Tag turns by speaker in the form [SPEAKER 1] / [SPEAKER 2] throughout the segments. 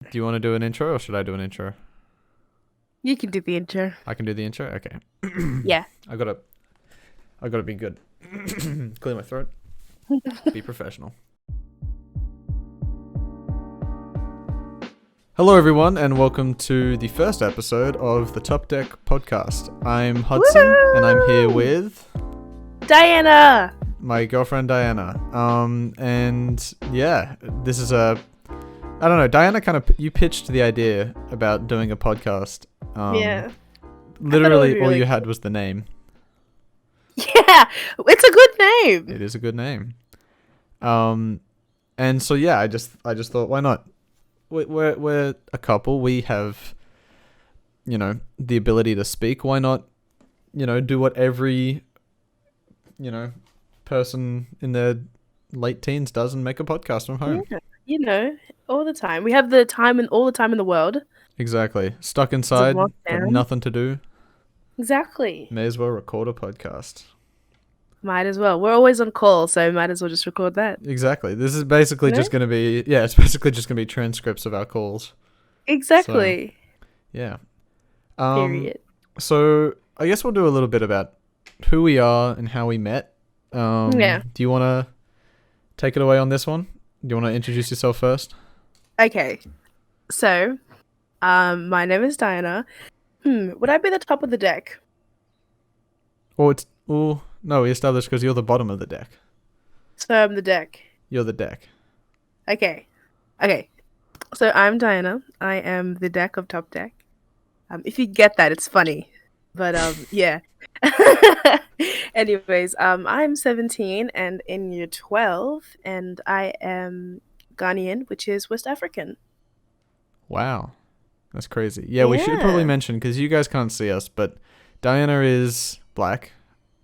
[SPEAKER 1] Do you want to do an intro or should I do an intro?
[SPEAKER 2] You can do the intro.
[SPEAKER 1] I can do the intro? Okay.
[SPEAKER 2] Yeah.
[SPEAKER 1] I gotta be good. Clear my throat. Be professional. Hello everyone and welcome to the first episode of the Topdeck podcast. I'm Hudson and I'm here with
[SPEAKER 2] Diana!
[SPEAKER 1] my girlfriend Diana. And yeah, this is I don't know, Diana you pitched the idea about doing a podcast.
[SPEAKER 2] Yeah.
[SPEAKER 1] Literally all
[SPEAKER 2] really
[SPEAKER 1] you had was the name.
[SPEAKER 2] Yeah! It's a good name!
[SPEAKER 1] It is a good name. And so yeah, I just thought, why not? We're a couple. We have, the ability to speak. Why not, do what every, person in their late teens does and make a podcast from home.
[SPEAKER 2] Yeah, all the time. We have all the time in the world.
[SPEAKER 1] Exactly. Stuck inside, got
[SPEAKER 2] lockdown.
[SPEAKER 1] nothing to do.
[SPEAKER 2] Exactly.
[SPEAKER 1] May as well record a podcast.
[SPEAKER 2] Might as well. We're always on call, so might as well just record that.
[SPEAKER 1] Exactly. This is basically just going to be, it's basically just going to be transcripts of our calls.
[SPEAKER 2] Exactly.
[SPEAKER 1] So, yeah.
[SPEAKER 2] Period.
[SPEAKER 1] So I guess we'll do a little bit about who we are and how we met.
[SPEAKER 2] Yeah.
[SPEAKER 1] Do you want to take it away on this one? Do you want to introduce yourself first?
[SPEAKER 2] Okay. So, my name is Diana. Would I be the top of the deck?
[SPEAKER 1] No, we established because you're the bottom of the deck.
[SPEAKER 2] So I'm the deck.
[SPEAKER 1] You're the deck.
[SPEAKER 2] Okay. So I'm Diana. I am the deck of Topdeck. If you get that, it's funny. But yeah. Anyways, I'm 17 and in year 12, and I am Ghanaian, which is West African.
[SPEAKER 1] Wow. That's crazy. Yeah, we should probably mention, because you guys can't see us, but Diana is black.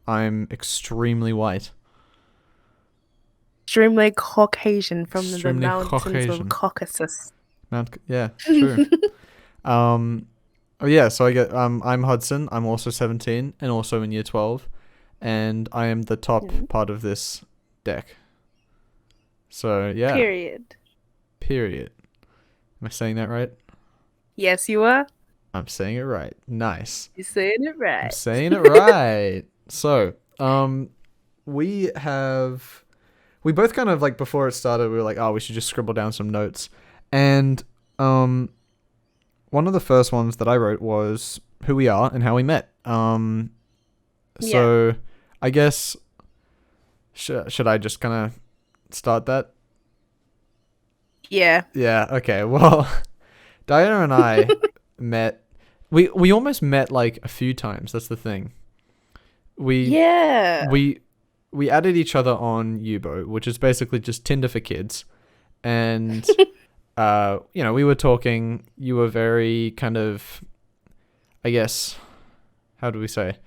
[SPEAKER 1] I'm extremely white.
[SPEAKER 2] Extremely Caucasian from the mountains of Caucasus.
[SPEAKER 1] Yeah, true. Oh yeah, so I'm Hudson. I'm also 17 and also in year 12, and I am the top part of this deck. So yeah. Period. Am I saying that right?
[SPEAKER 2] Yes, you are.
[SPEAKER 1] I'm saying it right. Nice.
[SPEAKER 2] You're saying it right.
[SPEAKER 1] I'm saying it right. So, we both kind of like before it started, we were like, oh, we should just scribble down some notes. And one of the first ones that I wrote was who we are and how we met. So I guess should I just kind of start that?
[SPEAKER 2] Yeah.
[SPEAKER 1] Yeah, okay. Well, Diana and I met. We almost met like a few times. That's the thing. We added each other on Yubo, which is basically just Tinder for kids. And we were talking. You were very kind of, I guess, how do we say?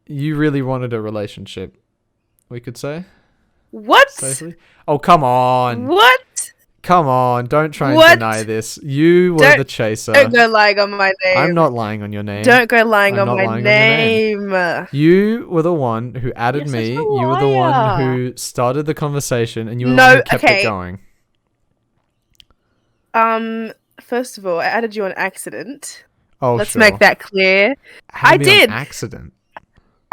[SPEAKER 1] You really wanted a relationship, we could say.
[SPEAKER 2] What?
[SPEAKER 1] Safely? Oh, come on.
[SPEAKER 2] What?
[SPEAKER 1] Come on, don't try and deny this. You were the chaser.
[SPEAKER 2] Don't go lying on my name.
[SPEAKER 1] I'm not lying on your name.
[SPEAKER 2] Don't go lying on my name.
[SPEAKER 1] You were the one who added me. You were the one who started the conversation, and you were the one who kept it going.
[SPEAKER 2] First of all, I added you on accident.
[SPEAKER 1] Oh,
[SPEAKER 2] Let's make that clear. I did.
[SPEAKER 1] Accident.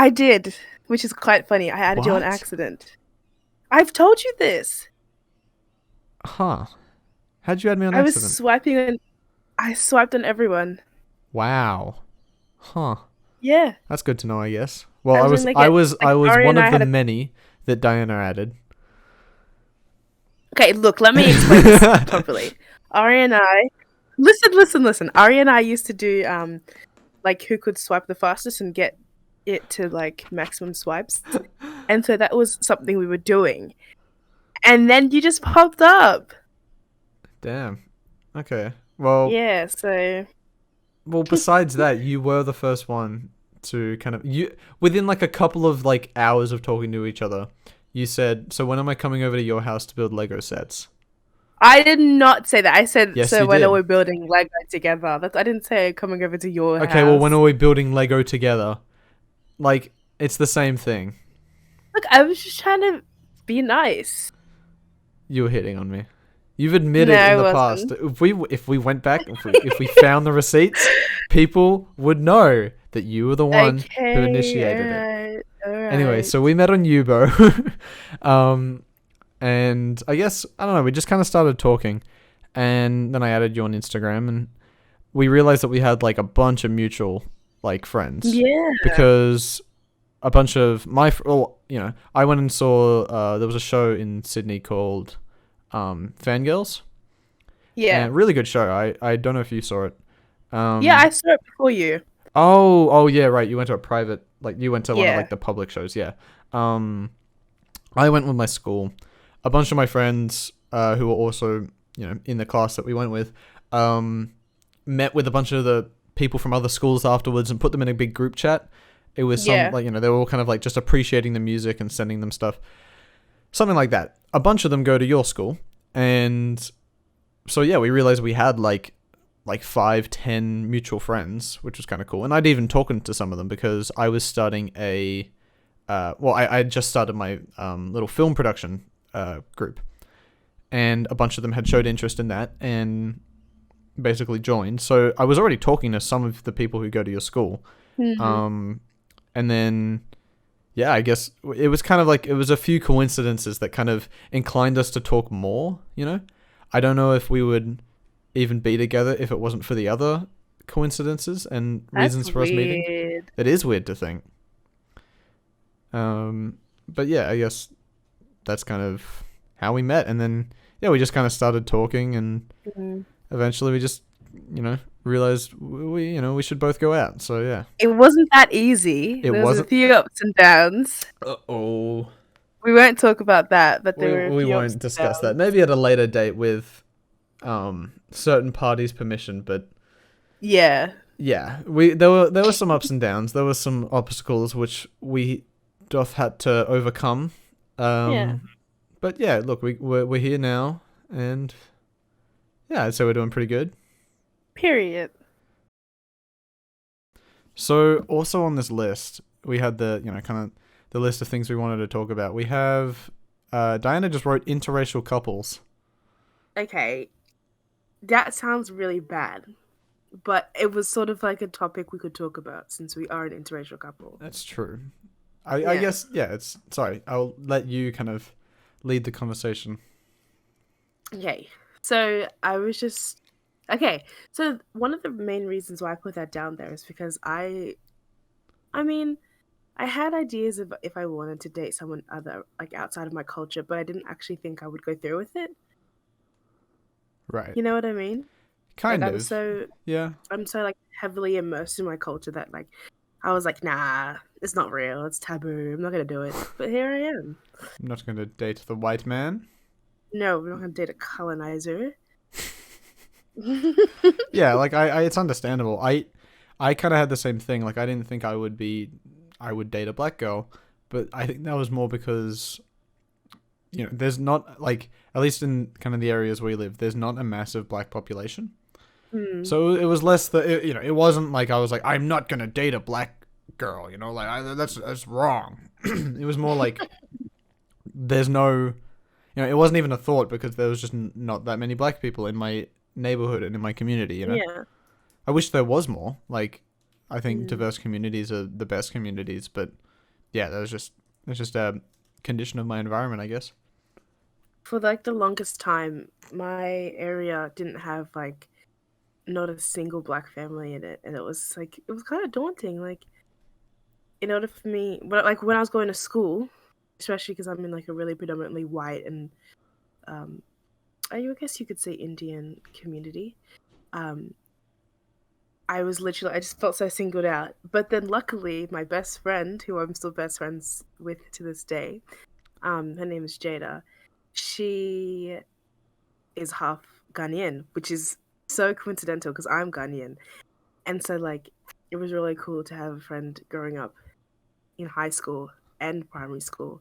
[SPEAKER 2] I did, which is quite funny. I added you on accident. I've told you this.
[SPEAKER 1] Huh. How'd you add me on accident?
[SPEAKER 2] I swiped on everyone.
[SPEAKER 1] Wow. Huh.
[SPEAKER 2] Yeah.
[SPEAKER 1] That's good to know, I guess. Well, I was one of the many that Diana added.
[SPEAKER 2] Okay, look, let me explain this properly. Ari and I listen. Ari and I used to do like who could swipe the fastest and get it to like maximum swipes. And so that was something we were doing. And then you just popped up.
[SPEAKER 1] Damn. Okay. Well.
[SPEAKER 2] Yeah, so.
[SPEAKER 1] Well, besides that, you were the first one to kind of within like a couple of like hours of talking to each other. You said, "So when am I coming over to your house to build Lego sets?"
[SPEAKER 2] I did not say that. I said,
[SPEAKER 1] yes,
[SPEAKER 2] "So when are we building Lego together?" I didn't say coming over to your house.
[SPEAKER 1] Okay, well, when are we building Lego together? Like, it's the same thing.
[SPEAKER 2] Look, I was just trying to be nice.
[SPEAKER 1] You were hitting on me. You've admitted
[SPEAKER 2] No,
[SPEAKER 1] in
[SPEAKER 2] it
[SPEAKER 1] the past
[SPEAKER 2] wasn't.
[SPEAKER 1] that if we went back, if we found the receipts, people would know that you were the one who
[SPEAKER 2] Okay,
[SPEAKER 1] initiated it.
[SPEAKER 2] all
[SPEAKER 1] Anyway,
[SPEAKER 2] right.
[SPEAKER 1] so we met on Yubo, and I guess I don't know. We just kind of started talking, and then I added you on Instagram, and we realized that we had like a bunch of mutual like friends
[SPEAKER 2] Yeah,
[SPEAKER 1] because a bunch of I went and saw there was a show in Sydney called Fangirls,
[SPEAKER 2] yeah,
[SPEAKER 1] and really good show. I don't know if you saw it.
[SPEAKER 2] yeah.
[SPEAKER 1] Um,
[SPEAKER 2] I saw it before you.
[SPEAKER 1] oh yeah, right. You went to a private, like you went to one of
[SPEAKER 2] Yeah,
[SPEAKER 1] like the public shows. Yeah. Um, I went with my school. A bunch of my friends who were also in the class that we went with um, met with a bunch of the people from other schools afterwards and put them in a big group chat. It was some
[SPEAKER 2] yeah.
[SPEAKER 1] like they were all kind of like just appreciating the music and sending them stuff, something like that. A bunch of them go to your school, and so yeah, we realized we had like 5, 10 mutual friends, which was kind of cool. And I'd even talking to some of them because I was starting I just started my little film production group, and a bunch of them had showed interest in that and basically joined. So I was already talking to some of the people who go to your school,
[SPEAKER 2] Hmm.
[SPEAKER 1] um, and then yeah, I guess it was kind of like it was a few coincidences that kind of inclined us to talk more. I don't know if we would even be together if it wasn't for the other coincidences and
[SPEAKER 2] That's
[SPEAKER 1] reasons for us meeting.
[SPEAKER 2] weird.
[SPEAKER 1] It is weird to think. But yeah, I guess that's kind of how we met, and then yeah, we just kind of started talking, and
[SPEAKER 2] Mhm.
[SPEAKER 1] eventually we just realized we should both go out. So yeah,
[SPEAKER 2] It wasn't that easy.
[SPEAKER 1] it
[SPEAKER 2] There was a
[SPEAKER 1] wasn't.
[SPEAKER 2] few ups and downs.
[SPEAKER 1] Oh,
[SPEAKER 2] We won't talk about that, but there were a
[SPEAKER 1] we
[SPEAKER 2] few ups
[SPEAKER 1] won't
[SPEAKER 2] and
[SPEAKER 1] discuss that.
[SPEAKER 2] downs.
[SPEAKER 1] Maybe at a later date with certain parties' permission, but
[SPEAKER 2] Yeah.
[SPEAKER 1] yeah, there were some ups and downs. There were some obstacles which we doth had to overcome.
[SPEAKER 2] Yeah.
[SPEAKER 1] But yeah, look, we're here now, and yeah, I'd say we're doing pretty good.
[SPEAKER 2] Period.
[SPEAKER 1] So also on this list, we had the kind of the list of things we wanted to talk about. We have Diana just wrote interracial couples.
[SPEAKER 2] Okay. That sounds really bad, but it was sort of like a topic we could talk about since we are an interracial couple.
[SPEAKER 1] That's true. I
[SPEAKER 2] Yeah.
[SPEAKER 1] guess yeah. It's sorry. I'll let you kind of lead the conversation.
[SPEAKER 2] Okay. So I was just okay. So one of the main reasons why I put that down there is because I mean, I had ideas of if I wanted to date someone other like outside of my culture, but I didn't actually think I would go through with it.
[SPEAKER 1] Right.
[SPEAKER 2] You know what I mean? Like
[SPEAKER 1] Kind of. Yeah.
[SPEAKER 2] I'm so like heavily immersed in my culture that like I was like, nah, it's not real. It's taboo. I'm not gonna do it. But here I am.
[SPEAKER 1] I'm not going to date the white man.
[SPEAKER 2] No, we're not gonna date a colonizer.
[SPEAKER 1] Yeah, like it's understandable. I kind of had the same thing. Like I didn't think I would date a black girl, but I think that was more because there's not like at least in kind of the areas we live, there's not a massive black population.
[SPEAKER 2] Hmm.
[SPEAKER 1] So it was less it wasn't like I was like I'm not gonna date a black girl, like that's wrong. It was more like there's no, it wasn't even a thought because there was just not that many black people in my neighborhood and in my community.
[SPEAKER 2] Yeah.
[SPEAKER 1] I wish there was more. Like, I think
[SPEAKER 2] Mm.
[SPEAKER 1] diverse communities are the best communities, but yeah, that's just a condition of my environment, I guess.
[SPEAKER 2] For like the longest time, my area didn't have like not a single black family in it, and it was like it was kind of daunting. Like in order for me, but like when I was going to school, especially because I'm in like a really predominantly white and um, I guess you could say Indian community. Um, I just felt so singled out. But then luckily, my best friend, who I'm still best friends with to this day, her name is Jada. She is half Ghanaian, which is so coincidental because I'm Ghanaian. And so, like, it was really cool to have a friend growing up in high school and primary school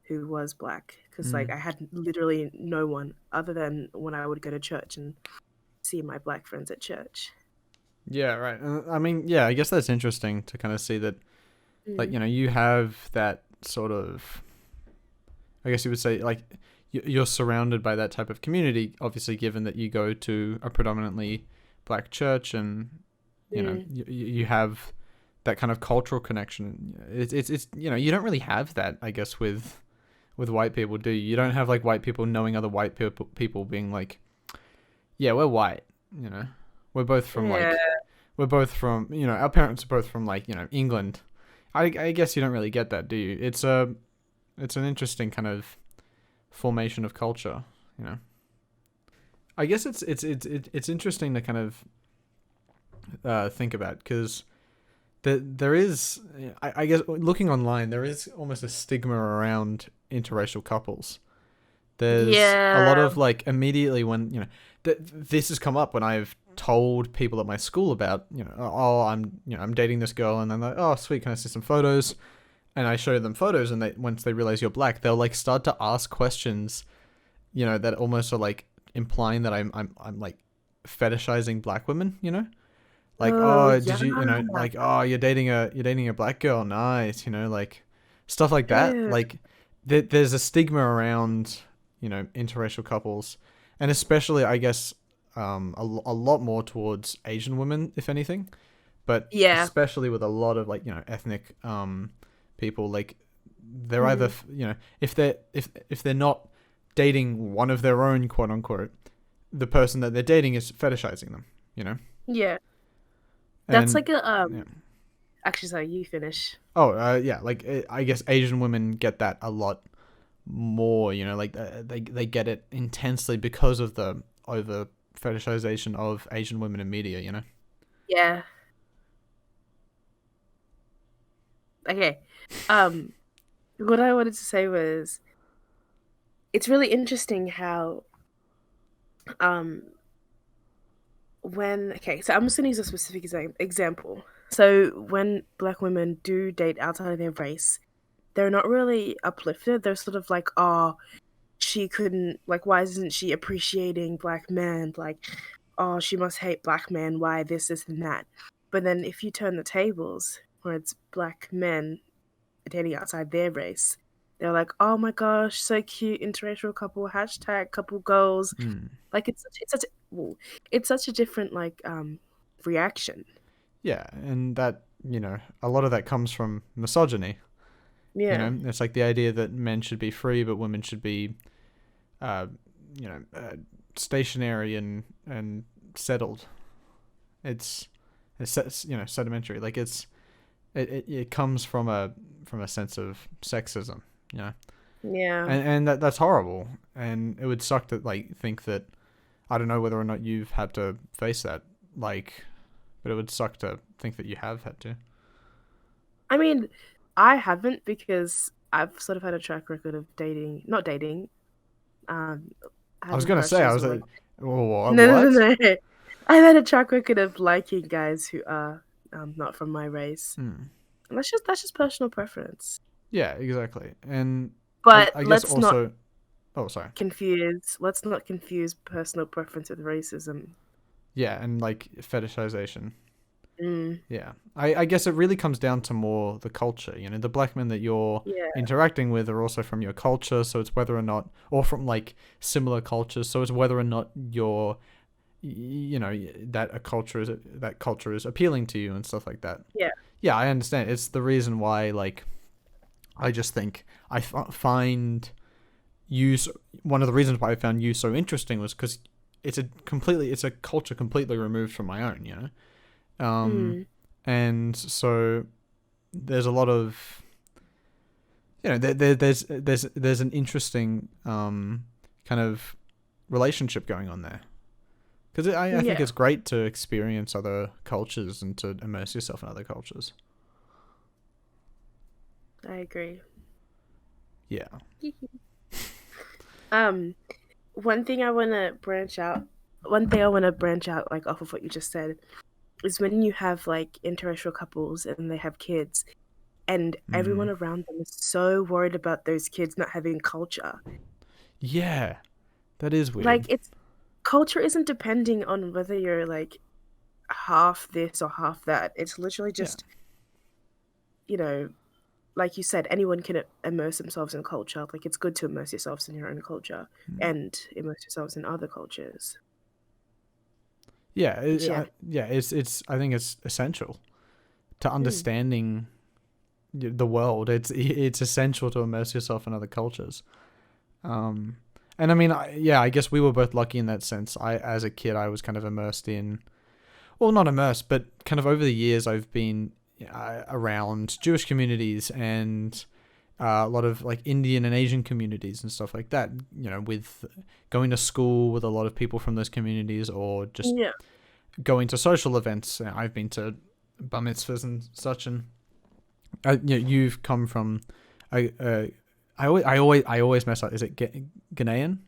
[SPEAKER 2] who was black. Because, like,
[SPEAKER 1] Mm.
[SPEAKER 2] I had literally no one other than when I would go to church and see my black friends at church.
[SPEAKER 1] Yeah, right. I mean, yeah, I guess that's interesting to kind of see that, like,
[SPEAKER 2] Mm.
[SPEAKER 1] you have that sort of, I guess you would say, like, you're surrounded by that type of community, obviously, given that you go to a predominantly black church, and you have that kind of cultural connection. It's you don't really have that, I guess, with white people, do you? You don't have like white people knowing other white people being like, yeah, we're white, we're both from like, we're both from, our parents are both from like, England. I guess you don't really get that, do you? It's an interesting kind of formation of culture, I guess it's interesting to kind of think about, because there is, I guess, looking online, there is almost a stigma around interracial couples. There's a lot of like, immediately when this has come up when I've told people at my school about, oh, I'm dating this girl, and then like, oh sweet, can I see some photos? And I show them photos, and once they realize you're black, they'll like start to ask questions, that almost are like implying that I'm like fetishizing black women, like, oh, did you, like, oh, you're dating a black girl, nice, like stuff like that. Like there's a stigma around, interracial couples, and especially, I guess, a lot more towards Asian women, if anything, but especially with a lot of like, ethnic people, like they're either, if they're not dating one of their own, quote unquote, the person that they're dating is fetishizing them,
[SPEAKER 2] Yeah. That's like a Actually, sorry, you finish.
[SPEAKER 1] Oh, yeah, like I guess Asian women get that a lot more, like they get it intensely because of the over fetishization of Asian women in media,
[SPEAKER 2] Yeah. Okay. What I wanted to say was, it's really interesting how so I'm just gonna use a specific example. So when black women do date outside of their race, they're not really uplifted. They're sort of like, oh, she couldn't, like, why isn't she appreciating black men? Like, oh, she must hate black men. Why this, and that? But then if you turn the tables, where it's black men dating outside their race, they're like, oh my gosh, so cute, interracial couple, hashtag couple goals. Like it's such a different like reaction.
[SPEAKER 1] Yeah, and that, a lot of that comes from misogyny.
[SPEAKER 2] Yeah.
[SPEAKER 1] It's like the idea that men should be free, but women should be, stationary and settled. It's sedimentary. Like it comes from a sense of sexism.
[SPEAKER 2] Yeah.
[SPEAKER 1] And that's horrible. And it would suck to like think that, I don't know whether or not you've had to face that, like, but it would suck to think that you have had to.
[SPEAKER 2] I mean, I haven't, because I've sort of had a track record of not dating.
[SPEAKER 1] I was gonna say, I was like, what?
[SPEAKER 2] No. I've had a track record of liking guys who are not from my race. And that's just personal preference.
[SPEAKER 1] Yeah, exactly. And
[SPEAKER 2] but
[SPEAKER 1] I guess also, sorry.
[SPEAKER 2] Let's not confuse personal preference with racism.
[SPEAKER 1] Yeah, and like fetishization. Yeah, I guess it really comes down to more the culture. The black men that you're interacting with are also from your culture, so it's whether or not, or from like similar cultures, so it's whether or not you're, that culture is appealing to you and stuff like that. Yeah, I understand. It's the reason why, like, I just think I find you, one of the reasons why I found you so interesting was because it's a culture completely removed from my own, and so there's a lot of, there's an interesting kind of relationship going on there, because I think it's great to experience other cultures and to immerse yourself in other cultures.
[SPEAKER 2] I agree.
[SPEAKER 1] Yeah.
[SPEAKER 2] One thing I want to branch out like off of what you just said is when you have like interracial couples and they have kids, and everyone around them is so worried about those kids not having culture.
[SPEAKER 1] Yeah, that is weird.
[SPEAKER 2] Like, culture isn't depending on whether you're like half this or half that. It's literally just, like you said, anyone can immerse themselves in culture. Like it's good to immerse yourselves in your own culture and immerse yourselves in other cultures.
[SPEAKER 1] Yeah,
[SPEAKER 2] Yeah.
[SPEAKER 1] yeah. It's. I think it's essential to
[SPEAKER 2] Mm.
[SPEAKER 1] understanding the world. It's essential to immerse yourself in other cultures. Um, and I mean, yeah, I guess we were both lucky in that sense. As a kid, I was kind of immersed in, well, not immersed, but kind of over the years, I've been around Jewish communities and a lot of like Indian and Asian communities and stuff like that. With going to school with a lot of people from those communities, or just
[SPEAKER 2] Yeah.
[SPEAKER 1] going to social events. I've been to bar mitzvahs and such, and you've come from. I always mess up. Is it Ghanaian?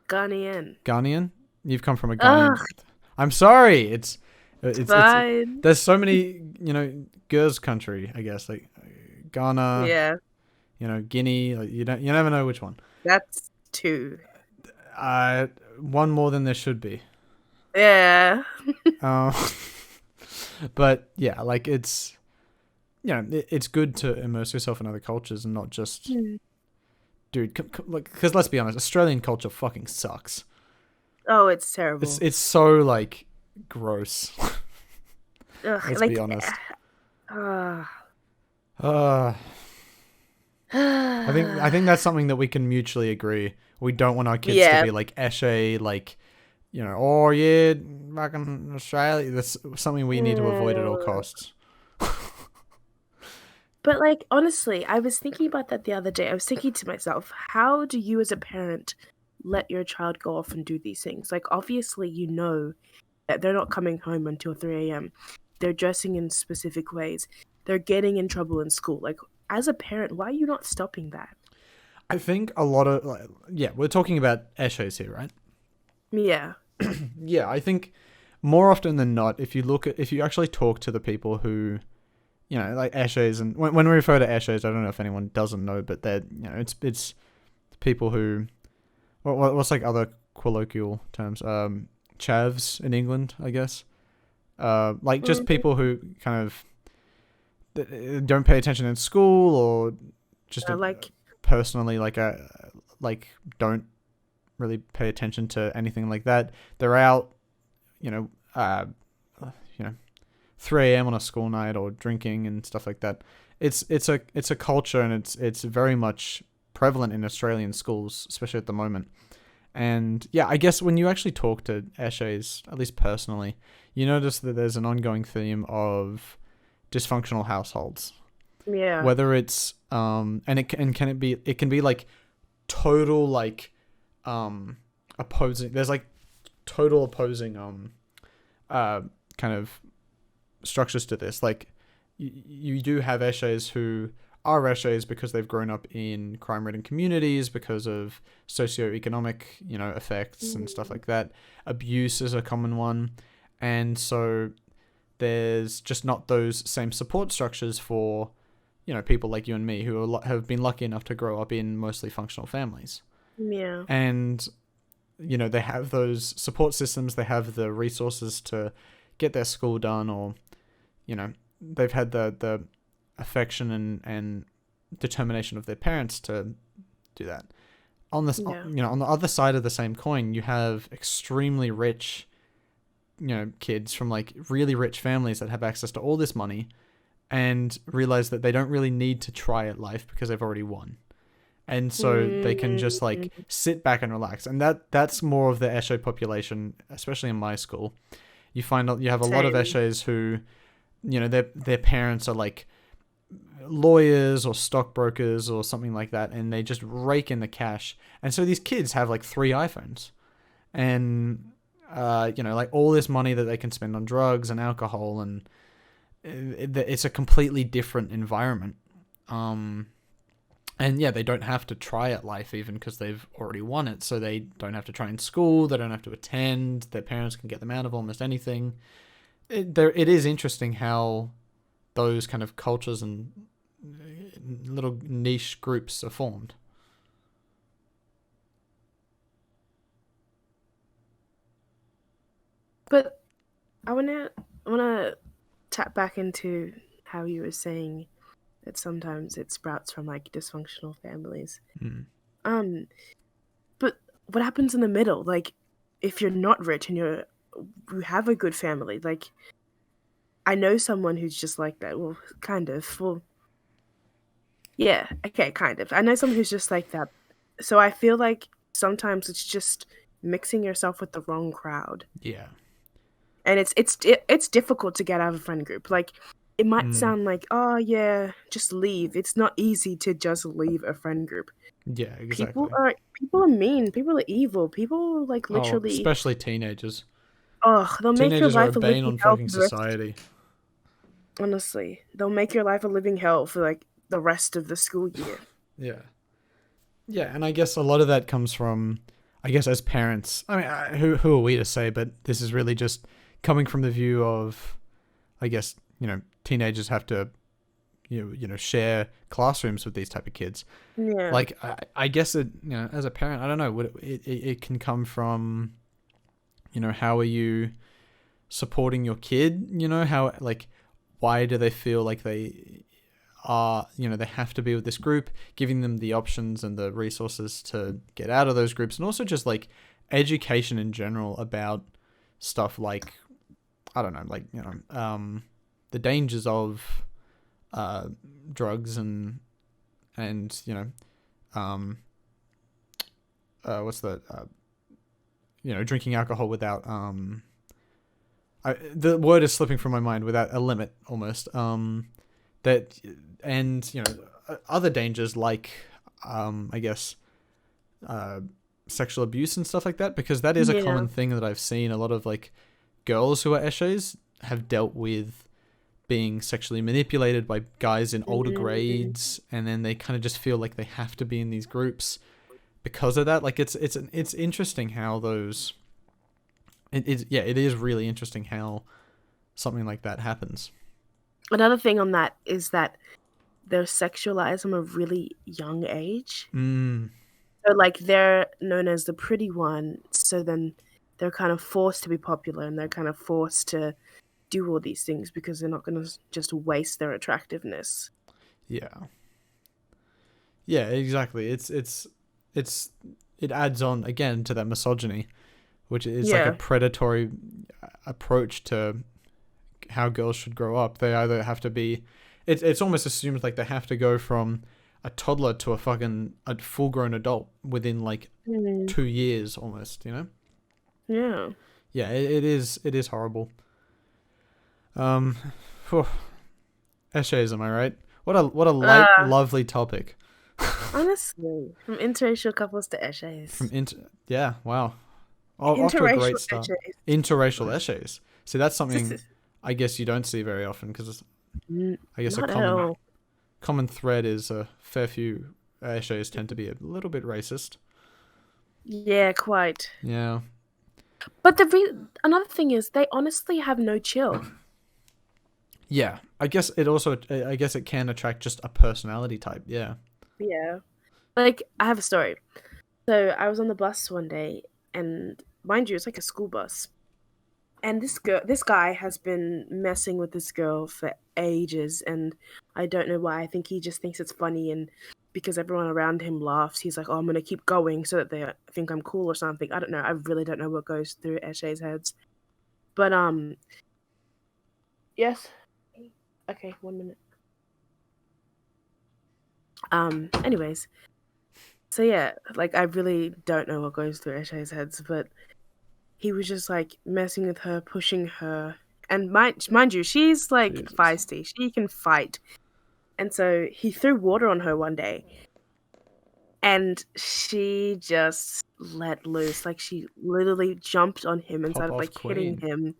[SPEAKER 2] Ghanaian.
[SPEAKER 1] Ghanaian? You've come from a
[SPEAKER 2] Ugh,
[SPEAKER 1] Ghanaian. I'm sorry.
[SPEAKER 2] it's
[SPEAKER 1] It's
[SPEAKER 2] fine.
[SPEAKER 1] there's so many girls country, I guess, like Ghana,
[SPEAKER 2] Yeah,
[SPEAKER 1] Guinea. Like, you never know which one.
[SPEAKER 2] that's two.
[SPEAKER 1] One more than there should be.
[SPEAKER 2] Yeah.
[SPEAKER 1] Uh, but yeah, like it's good to immerse yourself in other cultures and not just,
[SPEAKER 2] Hmm.
[SPEAKER 1] dude. Like, because let's be honest, Australian culture fucking sucks.
[SPEAKER 2] Oh, it's
[SPEAKER 1] It's
[SPEAKER 2] terrible.
[SPEAKER 1] it's so like gross.
[SPEAKER 2] Ugh,
[SPEAKER 1] Let's be
[SPEAKER 2] like,
[SPEAKER 1] honest.
[SPEAKER 2] uh,
[SPEAKER 1] Uh, I think that's something that we can mutually agree. We don't want our kids to
[SPEAKER 2] yeah.
[SPEAKER 1] be like eshay, like oh yeah, back in Australia. That's something we need to avoid at all
[SPEAKER 2] Mm.
[SPEAKER 1] costs.
[SPEAKER 2] But like honestly, I was thinking about that the other day. I was thinking to myself, how do you as a parent let your child go off and do these things? Like obviously you know that they're not coming home until 3 a.m. They're dressing in specific ways. They're getting in trouble in school. Like as a parent, why are you not stopping that?
[SPEAKER 1] I think a lot of yeah, we're talking about eshays here, right?
[SPEAKER 2] Yeah.
[SPEAKER 1] Yeah, I think more often than not, if you actually talk to the people who like eshays, and when we refer to eshays, I don't know if anyone doesn't know, but they're it's people who what's like other colloquial terms, chavs in England, I guess. Like just
[SPEAKER 2] Mhm.
[SPEAKER 1] people who kind of don't pay attention in school, or just
[SPEAKER 2] Like
[SPEAKER 1] personally like don't really pay attention to anything like that. They're out, you know, uh, you know, 3 a.m. on a school night or drinking and stuff like that. It's a culture, and it's very much prevalent in Australian schools, especially at the moment. And yeah, I guess when you actually talk to eshays, at least personally, you notice that there's an ongoing theme of dysfunctional households.
[SPEAKER 2] yeah.
[SPEAKER 1] Whether it's and it can be like total like opposing. There's like total opposing uh kind of structures to this. Like you do have eshays who are eshays because they've grown up in crime-ridden communities because of socioeconomic, effects and stuff
[SPEAKER 2] Mhm.
[SPEAKER 1] like that. Abuse is a common one, and so there's just not those same support structures for people like you and me who have been lucky enough to grow up in mostly functional families.
[SPEAKER 2] Yeah.
[SPEAKER 1] And they have those support systems, they have the resources to get their school done, or they've had the affection and determination of their parents to do that. On this,
[SPEAKER 2] Yeah.
[SPEAKER 1] on the other side of the same coin, you have extremely rich, kids from like really rich families that have access to all this money and realize that they don't really need to try at life because they've already won. And so they can just like
[SPEAKER 2] Mm.
[SPEAKER 1] sit back and relax. And that's more of the eshay population, especially in my school. You find out you have a lot of
[SPEAKER 2] Same.
[SPEAKER 1] eshays who, their parents are like lawyers or stockbrokers or something like that, and they just rake in the cash. And so these kids have like 3 iPhones, and like all this money that they can spend on drugs and alcohol, and it's a completely different environment. And yeah, they don't have to try at life even because they've already won it. So they don't have to try in school. They don't have to attend. Their parents can get them out of almost anything. It is interesting how those kind of cultures and little niche groups are formed.
[SPEAKER 2] But I wanna tap back into how you were saying that sometimes it sprouts from like dysfunctional families.
[SPEAKER 1] Mm.
[SPEAKER 2] Um, but what happens in the middle? Like, if you're not rich and you have a good family, like, I know someone who's just like that. Well, kind of. Well, yeah, okay, kind of. I know someone who's just like that. So I feel like sometimes it's just mixing yourself with the wrong crowd.
[SPEAKER 1] Yeah.
[SPEAKER 2] And it's difficult to get out of a friend group. Like, it might
[SPEAKER 1] Mm.
[SPEAKER 2] sound like, oh yeah, just leave. It's not easy to just leave a friend group.
[SPEAKER 1] Yeah,
[SPEAKER 2] People
[SPEAKER 1] exactly.
[SPEAKER 2] are mean. People are evil. People like
[SPEAKER 1] Oh,
[SPEAKER 2] literally.
[SPEAKER 1] especially teenagers.
[SPEAKER 2] Oh, they'll make your
[SPEAKER 1] Teenagers are a
[SPEAKER 2] life a
[SPEAKER 1] bane
[SPEAKER 2] living
[SPEAKER 1] on
[SPEAKER 2] hell
[SPEAKER 1] fucking
[SPEAKER 2] for the rest.
[SPEAKER 1] society.
[SPEAKER 2] Honestly, they'll make your life a living hell for like the rest of the school year.
[SPEAKER 1] Yeah. Yeah, and I guess a lot of that comes from, I guess, as parents. I mean, who are we to say? But this is really just coming from the view of, I guess, teenagers have to, share classrooms with these type of kids.
[SPEAKER 2] Yeah.
[SPEAKER 1] Like, I guess it, as a parent, I don't know, it can come from, how are you supporting your kid? How, like, why do they feel like they are, they have to be with this group, giving them the options and the resources to get out of those groups, and also just like education in general about stuff like, I don't know, like, the dangers of drugs and what's the drinking alcohol without the word is slipping from my mind, without a limit almost, that, and other dangers like I guess sexual abuse and stuff like that, because that is a
[SPEAKER 2] Yeah.
[SPEAKER 1] common thing that I've seen. A lot of like girls who are eshays have dealt with being sexually manipulated by guys in older grades, and then they kind of just feel like they have to be in these groups because of that. Like it's interesting how those it is really interesting how something like that happens.
[SPEAKER 2] Another thing on that is that they're sexualized from a really young age. So like they're known as the pretty one, so then they're kind of forced to be popular, and they're kind of forced to do all these things because they're not going to just waste their attractiveness.
[SPEAKER 1] Yeah. Yeah, exactly. It adds on again to that misogyny, which is like a predatory approach to how girls should grow up. They either have to be, it's almost assumed like they have to go from a toddler to a full grown adult within like 2 years almost,
[SPEAKER 2] Yeah.
[SPEAKER 1] Yeah, it is horrible. Eshays, am I right? What a light, lovely topic.
[SPEAKER 2] Honestly, from interracial couples to eshays.
[SPEAKER 1] Yeah, wow. Off to a great start.
[SPEAKER 2] Eshays.
[SPEAKER 1] Interracial eshays. See, that's something I guess you don't see very often, because I guess a common thread is a fair few eshays tend to be a little bit racist.
[SPEAKER 2] Yeah, quite.
[SPEAKER 1] Yeah.
[SPEAKER 2] But another thing is they honestly have no chill.
[SPEAKER 1] Yeah, I guess it can attract just a personality type. Yeah.
[SPEAKER 2] Yeah. Like, I have a story. So I was on the bus one day, and mind you, it's like a school bus. And this guy has been messing with this girl for ages, and I don't know why. I think he just thinks it's funny, and because everyone around him laughs, he's like, "Oh, I'm gonna keep going so that they think I'm cool or something." I don't know. I really don't know what goes through Eshe's heads. But yes. Okay, 1 minute. Anyways, so yeah, like I really don't know what goes through Eshe's heads, but he was just like messing with her, pushing her, and mind you, she's like
[SPEAKER 1] Jesus.
[SPEAKER 2] feisty. She can fight, and so he threw water on her one day, and she just let loose. Like she literally jumped on him and started like hitting him.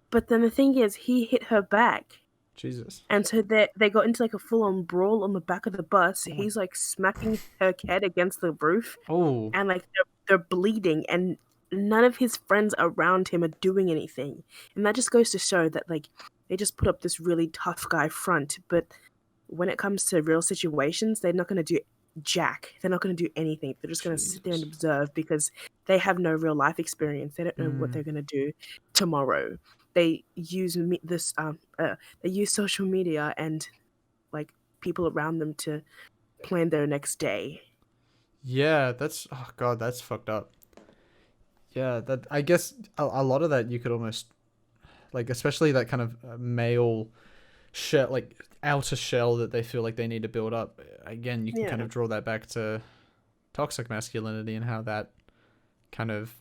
[SPEAKER 2] But then the thing is, he hit her back.
[SPEAKER 1] Jesus.
[SPEAKER 2] And so they got into like a full-on brawl on the back of the bus. Oh, he's like smacking her head against the roof.
[SPEAKER 1] Oh.
[SPEAKER 2] And like they're bleeding, and none of his friends around him are doing anything. And that just goes to show that like they just put up this really tough guy front, but when it comes to real situations, they're not going to do jack. They're not going to do anything. They're just going to sit there and observe because they have no real life experience. They don't know what they're going to do tomorrow. They use they use social media and like people around them to plan their next day.
[SPEAKER 1] Yeah, that's oh god, that's fucked up. Yeah, that I guess a lot of that you could almost like, especially that kind of male shell, like outer shell that they feel like they need to build up. Again, you can kind of draw that back to toxic masculinity and how that kind of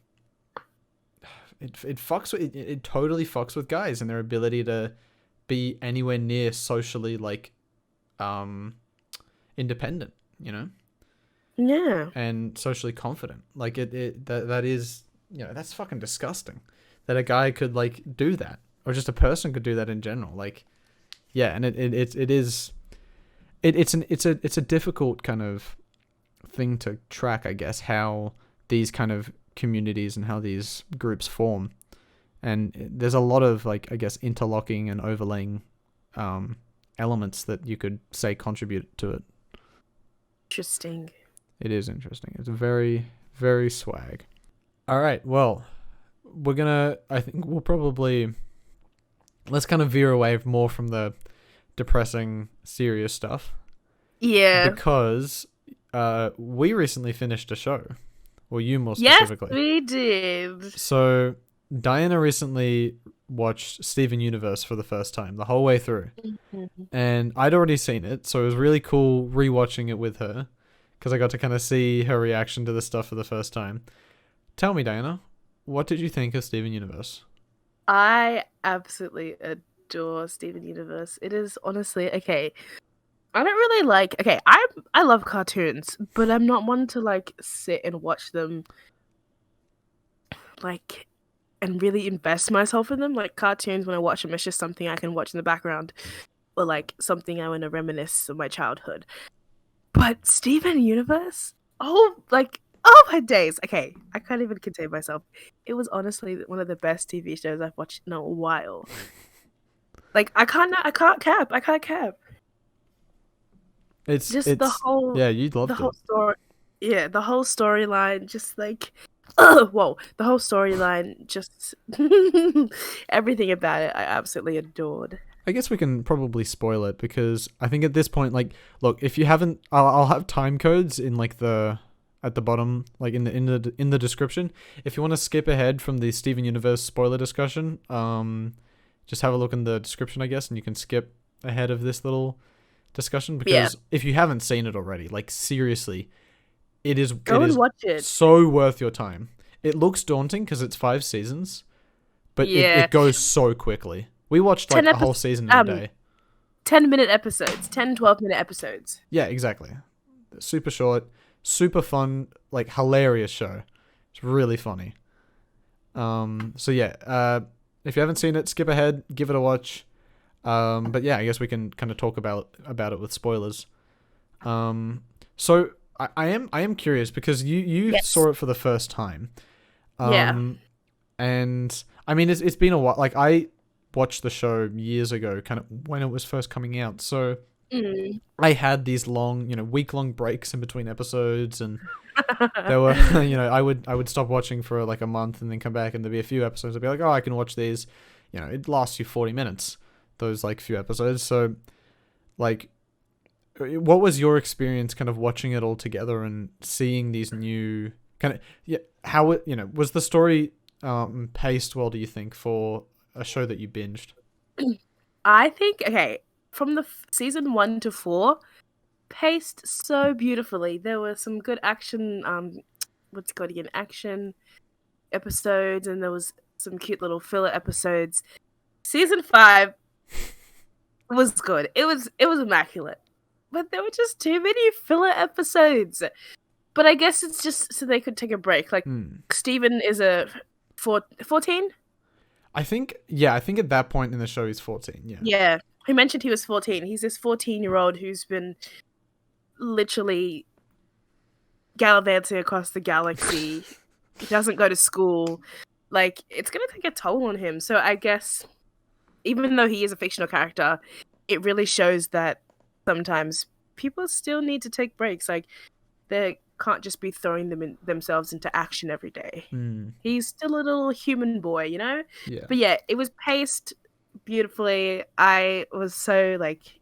[SPEAKER 1] it fucks with it totally fucks with guys and their ability to be anywhere near socially like independent, you know?
[SPEAKER 2] Yeah.
[SPEAKER 1] And socially confident. Like that is, you know, that's fucking disgusting. That a guy could like do that. Or just a person could do that in general. Like yeah, and it's a difficult kind of thing to track, I guess, how these kind of communities and how these groups form. And there's a lot of like, I guess, interlocking and overlaying elements that you could say contribute to it.
[SPEAKER 2] Interesting.
[SPEAKER 1] It is interesting. It's very, very swag. All right, well, I think we'll probably, let's kind of veer away more from the depressing, serious stuff.
[SPEAKER 2] Yeah.
[SPEAKER 1] Because we recently finished a show. Well, you more specifically.
[SPEAKER 2] Yes, we did.
[SPEAKER 1] So, Diana recently watched Steven Universe for the first time, the whole way through. And I'd already seen it, so it was really cool rewatching it with her, because I got to kind of see her reaction to the stuff for the first time. Tell me, Diana, what did you think of Steven Universe?
[SPEAKER 2] I absolutely adore Steven Universe. It is honestly, okay, I don't really like, okay, I love cartoons, but I'm not one to like sit and watch them like and really invest myself in them. Like cartoons, when I watch them, it's just something I can watch in the background, or like something I want to reminisce of my childhood. But Steven Universe, oh my days. Okay, I can't even contain myself. It was honestly one of the best TV shows I've watched in a while. Like I can't cap. It's the whole,
[SPEAKER 1] yeah, you loved
[SPEAKER 2] the whole
[SPEAKER 1] it.
[SPEAKER 2] story. Yeah, the whole storyline, just like, whoa, the whole storyline, just everything about it, I absolutely adored.
[SPEAKER 1] I guess we can probably spoil it, because I think at this point, like, look, if you haven't, I'll have time codes in like at the bottom, like in the description. If you want to skip ahead from the Steven Universe spoiler discussion, just have a look in the description, I guess, and you can skip ahead of this little discussion, because if you haven't seen it already, like seriously, it is
[SPEAKER 2] watch it.
[SPEAKER 1] So worth your time. It looks daunting because it's 5 seasons, but it goes so quickly. We watched like a whole season in a day.
[SPEAKER 2] 10-minute episodes, 12-minute episodes.
[SPEAKER 1] Yeah, exactly. Super short, super fun, like hilarious show. It's really funny. So yeah, if you haven't seen it, skip ahead, give it a watch. But yeah, I guess we can kind of talk about it with spoilers. So I am curious, because you saw it for the first time. And I mean, it's been a while. Like I watched the show years ago, kind of when it was first coming out. So I had these long, week-long breaks in between episodes, and there were, I would stop watching for like a month and then come back, and there'd be a few episodes. I'd be like, oh, I can watch these. It lasts you 40 minutes. Those like few episodes. So like, what was your experience kind of watching it all together and seeing these new kind of, how it, was the story paced well, do you think, for a show that you binged?
[SPEAKER 2] I think, okay, from the season 1 to 4, paced so beautifully. There were some good action, action episodes, and there was some cute little filler episodes. Season 5 was good. It was immaculate. But there were just too many filler episodes. But I guess it's just so they could take a break. Like, Steven is a 14?
[SPEAKER 1] I think at that point in the show he's 14, yeah.
[SPEAKER 2] Yeah. He mentioned he was 14. He's this 14-year-old who's been literally gallivanting across the galaxy. He doesn't go to school. Like, it's going to take a toll on him. So I guess, even though he is a fictional character, it really shows that sometimes people still need to take breaks. Like, they can't just be throwing themselves into action every day. He's still a little human boy, Yeah. But yeah, it was paced beautifully. I was so like,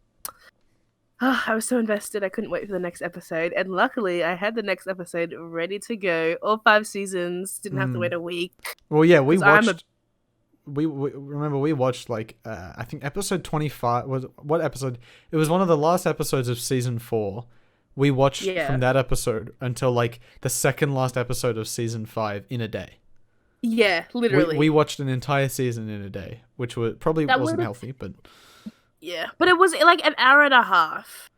[SPEAKER 2] I was so invested. I couldn't wait for the next episode, and luckily, I had the next episode ready to go. All 5 seasons. Didn't have to wait a week.
[SPEAKER 1] Well, yeah, we watched. We remember we watched like I think episode 25 was what episode? It was one of the last episodes of season 4. We watched from that episode until like the second last episode of season 5 in a day.
[SPEAKER 2] Yeah, literally.
[SPEAKER 1] We watched an entire season in a day, which wasn't healthy, but
[SPEAKER 2] yeah, but it was like an hour and a half.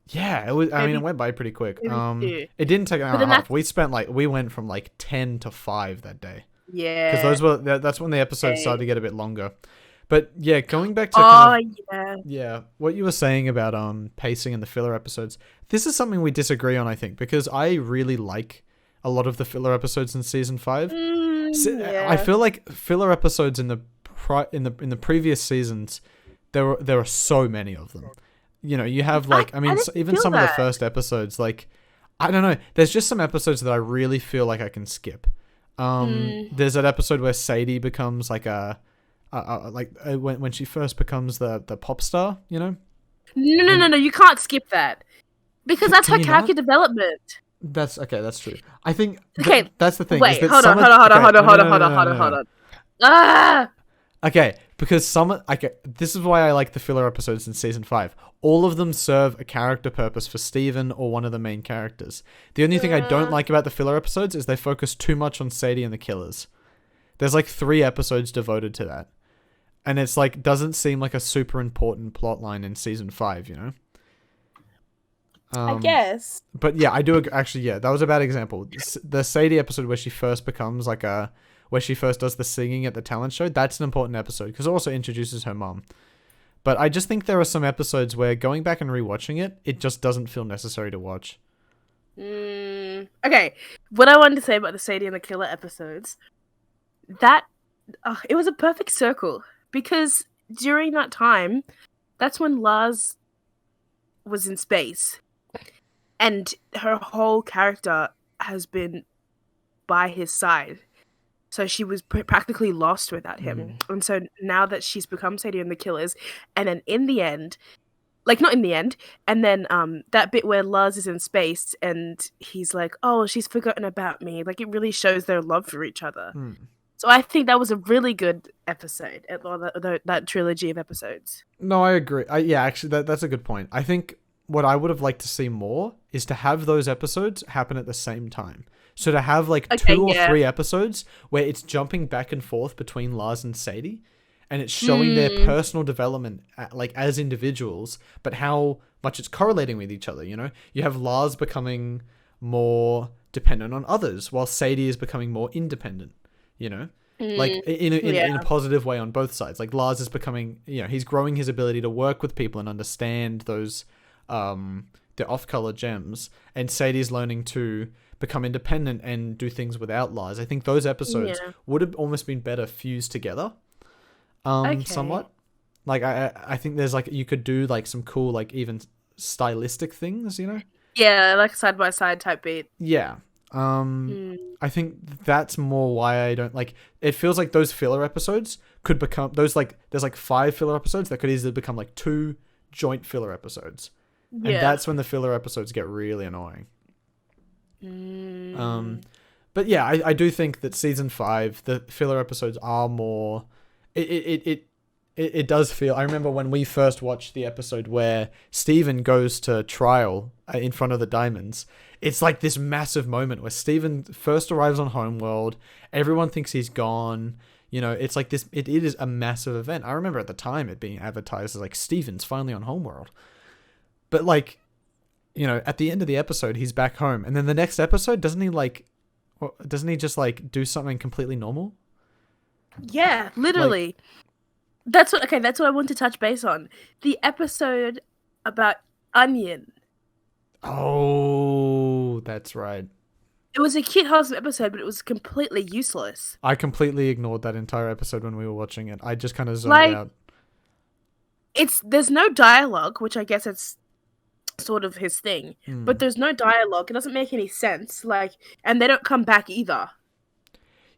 [SPEAKER 1] Yeah, it was. I mean, it went by pretty quick. It didn't take an hour and a half. We went from like 10 to 5 that day.
[SPEAKER 2] Yeah,
[SPEAKER 1] because that's when the episodes started to get a bit longer. But yeah, going back to what you were saying about pacing and the filler episodes. This is something we disagree on, I think, because I really like a lot of the filler episodes in season 5. I feel like filler episodes in the previous seasons, there are so many of them. You know, you have like even some of the first episodes, like I don't know, there's just some episodes that I really feel like I can skip. There's that episode where Sadie becomes like when she first becomes the pop star, you know?
[SPEAKER 2] No, you can't skip that. Because that's her character development.
[SPEAKER 1] That's okay, that's true. I think that's the thing.
[SPEAKER 2] Wait, hold on.
[SPEAKER 1] Okay, because this is why I like the filler episodes in season 5. All of them serve a character purpose for Steven or one of the main characters. The only thing I don't like about the filler episodes is they focus too much on Sadie and the killers. There's like 3 episodes devoted to that. And it's like, doesn't seem like a super important plot line in season 5, you know?
[SPEAKER 2] I guess.
[SPEAKER 1] But yeah, I do actually, that was a bad example. The Sadie episode where she first becomes where she first does the singing at the talent show, that's an important episode because it also introduces her mom. But I just think there are some episodes where going back and rewatching it just doesn't feel necessary to watch.
[SPEAKER 2] Okay, what I wanted to say about the Sadie and the Killer episodes, that it was a perfect circle because during that time, that's when Lars was in space, and her whole character has been by his side. So she was practically lost without him. And so now that she's become Sadie and the Killers, and then in the end, like not in the end, and then that bit where Lars is in space and he's like, oh, she's forgotten about me. Like it really shows their love for each other. So I think that was a really good episode, that trilogy of episodes.
[SPEAKER 1] No, I agree. Actually, that's a good point. I think what I would have liked to see more is to have those episodes happen at the same time. So to have like 2 or 3 episodes where it's jumping back and forth between Lars and Sadie, and it's showing their personal development like as individuals, but how much it's correlating with each other, you know? You have Lars becoming more dependent on others while Sadie is becoming more independent, you know? Like in a positive way on both sides. Like Lars is becoming, you know, he's growing his ability to work with people and understand those the off-color gems, and Sadie's learning to become independent and do things without Lars. I think those episodes would have almost been better fused together. Somewhat. Like I think there's like you could do like some cool like even stylistic things, you know?
[SPEAKER 2] Yeah, like a side by side type beat.
[SPEAKER 1] Yeah. I think that's more why I don't like it. Feels like those filler episodes could become there's like 5 filler episodes that could easily become like 2 joint filler episodes. And that's when the filler episodes get really annoying. But yeah, I do think that season 5, the filler episodes are more. It does feel. I remember when we first watched the episode where Steven goes to trial in front of the diamonds. It's like this massive moment where Steven first arrives on Homeworld. Everyone thinks he's gone. You know, it's like this. It is a massive event. I remember at the time it being advertised as like Steven's finally on Homeworld. But like, you know, at the end of the episode, he's back home, and then the next episode, doesn't he just like do something completely normal?
[SPEAKER 2] Yeah, literally. That's what I want to touch base on. The episode about Onion.
[SPEAKER 1] Oh, that's right.
[SPEAKER 2] It was a cute, wholesome episode, but it was completely useless.
[SPEAKER 1] I completely ignored that entire episode when we were watching it. I just kind of zoned out.
[SPEAKER 2] There's no dialogue, which I guess it's sort of his thing, but there's no dialogue. It doesn't make any sense. Like, and they don't come back either.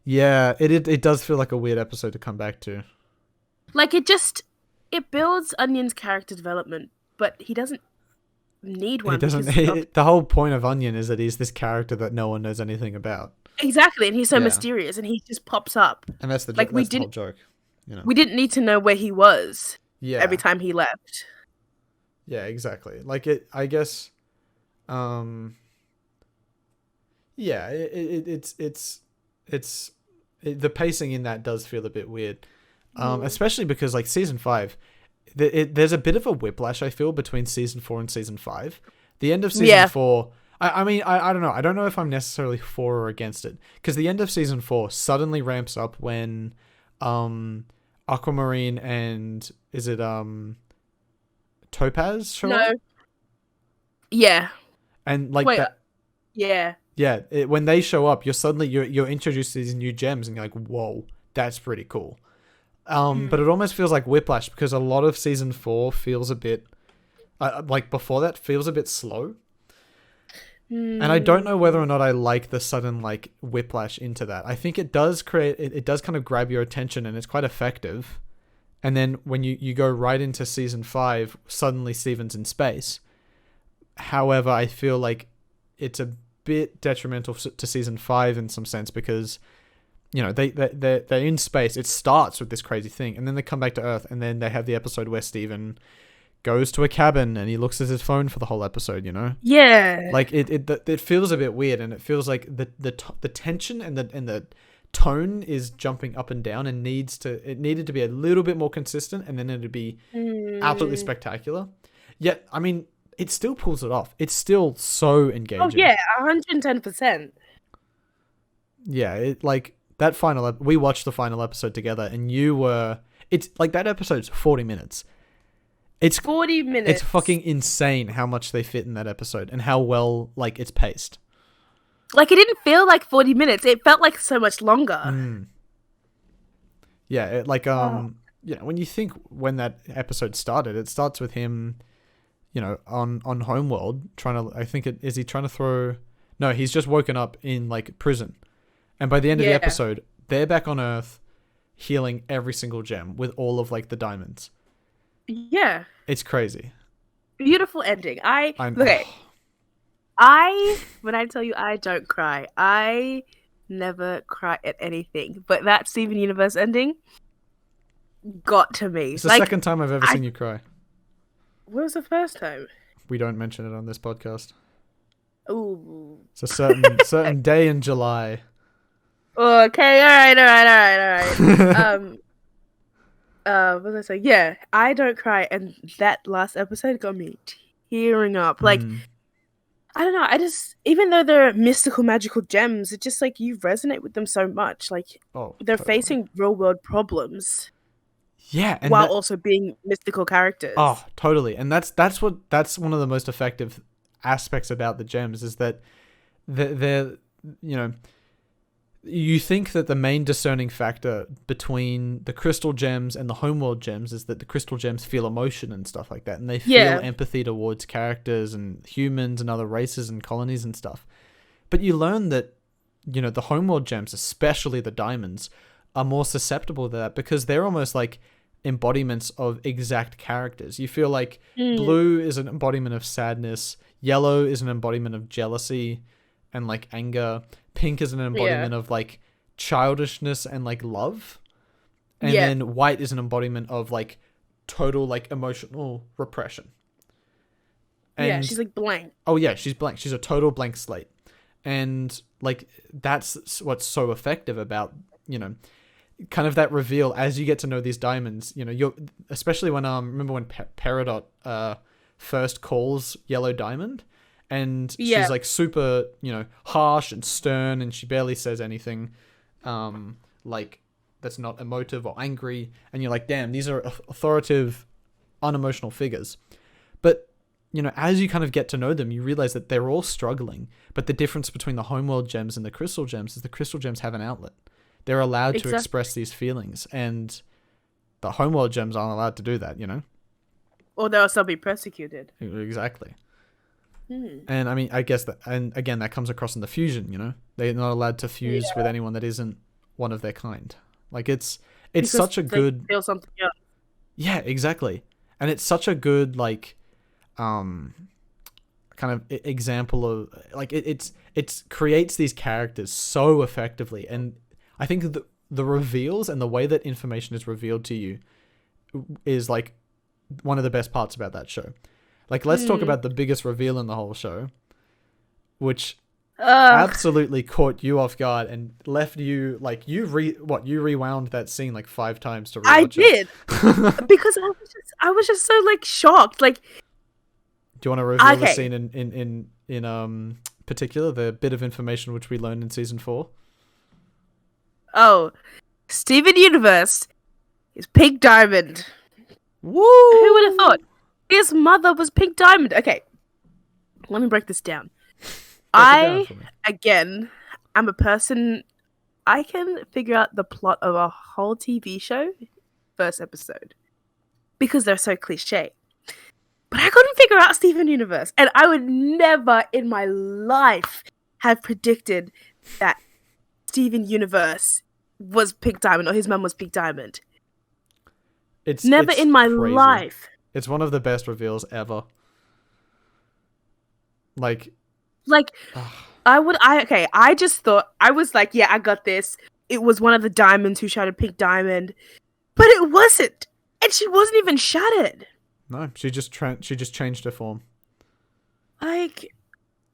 [SPEAKER 1] Yeah, it does feel like a weird episode to come back to.
[SPEAKER 2] Like it builds Onion's character development but he doesn't need one.
[SPEAKER 1] He doesn't. The whole point of Onion is that he's this character that no one knows anything about.
[SPEAKER 2] Exactly, and he's so mysterious, and he just pops up.
[SPEAKER 1] And that's the the whole joke. You know,
[SPEAKER 2] we didn't need to know where he was.
[SPEAKER 1] Yeah.
[SPEAKER 2] Every time he left.
[SPEAKER 1] Yeah, exactly. Like it, I guess. Yeah, it's the pacing in that does feel a bit weird, especially because like season 5, there's a bit of a whiplash I feel between season 4 and season 5. The end of season 4. I mean, I don't know. I don't know if I'm necessarily for or against it, because the end of season 4 suddenly ramps up when, Aquamarine and is it Topaz show up?
[SPEAKER 2] Yeah.
[SPEAKER 1] And like that.
[SPEAKER 2] Yeah.
[SPEAKER 1] Yeah, when they show up, you're introduced to these new gems, and you're like, whoa, that's pretty cool. But it almost feels like whiplash, because a lot of season 4 feels a bit, like before that, feels a bit slow. And I don't know whether or not I like the sudden like whiplash into that. I think it does create, it does kind of grab your attention, and it's quite effective. And then when you go right into season 5, suddenly Steven's in space. However, I feel like it's a bit detrimental to season 5 in some sense, because you know they're in space. It starts with this crazy thing, and then they come back to Earth, and then they have the episode where Steven goes to a cabin and he looks at his phone for the whole episode. You know, like it feels a bit weird, and it feels like the tension and the tone is jumping up and down, and it needed to be a little bit more consistent, and then it'd be absolutely spectacular. Yet, I mean, it still pulls it off. It's still so engaging.
[SPEAKER 2] Oh yeah, 110%.
[SPEAKER 1] Yeah, it like that final. We watched the final episode together, and it's like that episode's 40 minutes. It's
[SPEAKER 2] 40 minutes.
[SPEAKER 1] It's fucking insane how much they fit in that episode, and how well like it's paced.
[SPEAKER 2] Like, it didn't feel like 40 minutes. It felt like so much longer.
[SPEAKER 1] Yeah, it, like you know, when you think when that episode started, it starts with him, you know, on Homeworld trying to, I think is he trying to throw, no, he's just woken up in like prison. And by the end of the episode, they're back on Earth healing every single gem with all of like the diamonds.
[SPEAKER 2] Yeah.
[SPEAKER 1] It's crazy.
[SPEAKER 2] Beautiful ending. When I tell you I don't cry, I never cry at anything. But that Steven Universe ending got to me.
[SPEAKER 1] It's the second time I've ever seen you cry.
[SPEAKER 2] What was the first time?
[SPEAKER 1] We don't mention it on this podcast.
[SPEAKER 2] Ooh.
[SPEAKER 1] It's a certain day in July.
[SPEAKER 2] Okay, all right. What was I saying? Yeah, I don't cry, and that last episode got me tearing up. Like, I don't know. I just, even though they're mystical, magical gems, it's just like you resonate with them so much. Like, they're facing real world problems.
[SPEAKER 1] Yeah, and
[SPEAKER 2] while also being mystical characters.
[SPEAKER 1] Oh, totally. And that's one of the most effective aspects about the gems, is that they're you know, you think that the main discerning factor between the crystal gems and the Homeworld gems is that the crystal gems feel emotion and stuff like that, and they feel empathy towards characters and humans and other races and colonies and stuff. But you learn that, you know, the Homeworld gems, especially the diamonds, are more susceptible to that, because they're almost like embodiments of exact characters. You feel like blue is an embodiment of sadness, yellow is an embodiment of jealousy and like anger, pink is an embodiment of like childishness and like love, and then white is an embodiment of like total like emotional repression. And
[SPEAKER 2] she's like blank.
[SPEAKER 1] Oh yeah, she's blank. She's a total blank slate. And like that's what's so effective about, you know, kind of that reveal as you get to know these diamonds. You know, you're especially when remember when Peridot first calls Yellow Diamond, and she's like super, you know, harsh and stern, and she barely says anything like that's not emotive or angry, and you're like, damn, these are authoritative, unemotional figures. But you know, as you kind of get to know them, you realize that they're all struggling, but the difference between the Homeworld gems and the crystal gems is the crystal gems have an outlet. They're allowed to express these feelings, and the Homeworld gems aren't allowed to do that, you know?
[SPEAKER 2] Or they'll still be persecuted.
[SPEAKER 1] Exactly. And I mean, I guess that, and again, that comes across in the fusion, you know? They're not allowed to fuse with anyone that isn't one of their kind. Like, it's because such a good...
[SPEAKER 2] feel something else.
[SPEAKER 1] Yeah, exactly. And it's such a good, like, kind of example of like it creates these characters so effectively, and I think the reveals and the way that information is revealed to you is like one of the best parts about that show. Like, let's talk about the biggest reveal in the whole show, which absolutely caught you off guard and left you like you rewound that scene like 5 times to rewatch
[SPEAKER 2] I did
[SPEAKER 1] it.
[SPEAKER 2] because I was just so like shocked. Like,
[SPEAKER 1] do you want to reveal the scene in particular, the bit of information which we learned in season 4?
[SPEAKER 2] Oh, Steven Universe is Pink Diamond.
[SPEAKER 1] Woo!
[SPEAKER 2] Who would have thought his mother was Pink Diamond? Okay, let me break this down. Again, I'm a person. I can figure out the plot of a whole TV show first episode because they're so cliche. But I couldn't figure out Steven Universe, and I would never in my life have predicted that Steven Universe was Pink Diamond or his mum was Pink Diamond. It's never in my life.
[SPEAKER 1] It's one of the best reveals ever. Like
[SPEAKER 2] I just thought, I was like, yeah, I got this. It was one of the diamonds who shattered Pink Diamond, but it wasn't, and she wasn't even shattered.
[SPEAKER 1] No, she just changed her form.
[SPEAKER 2] Like,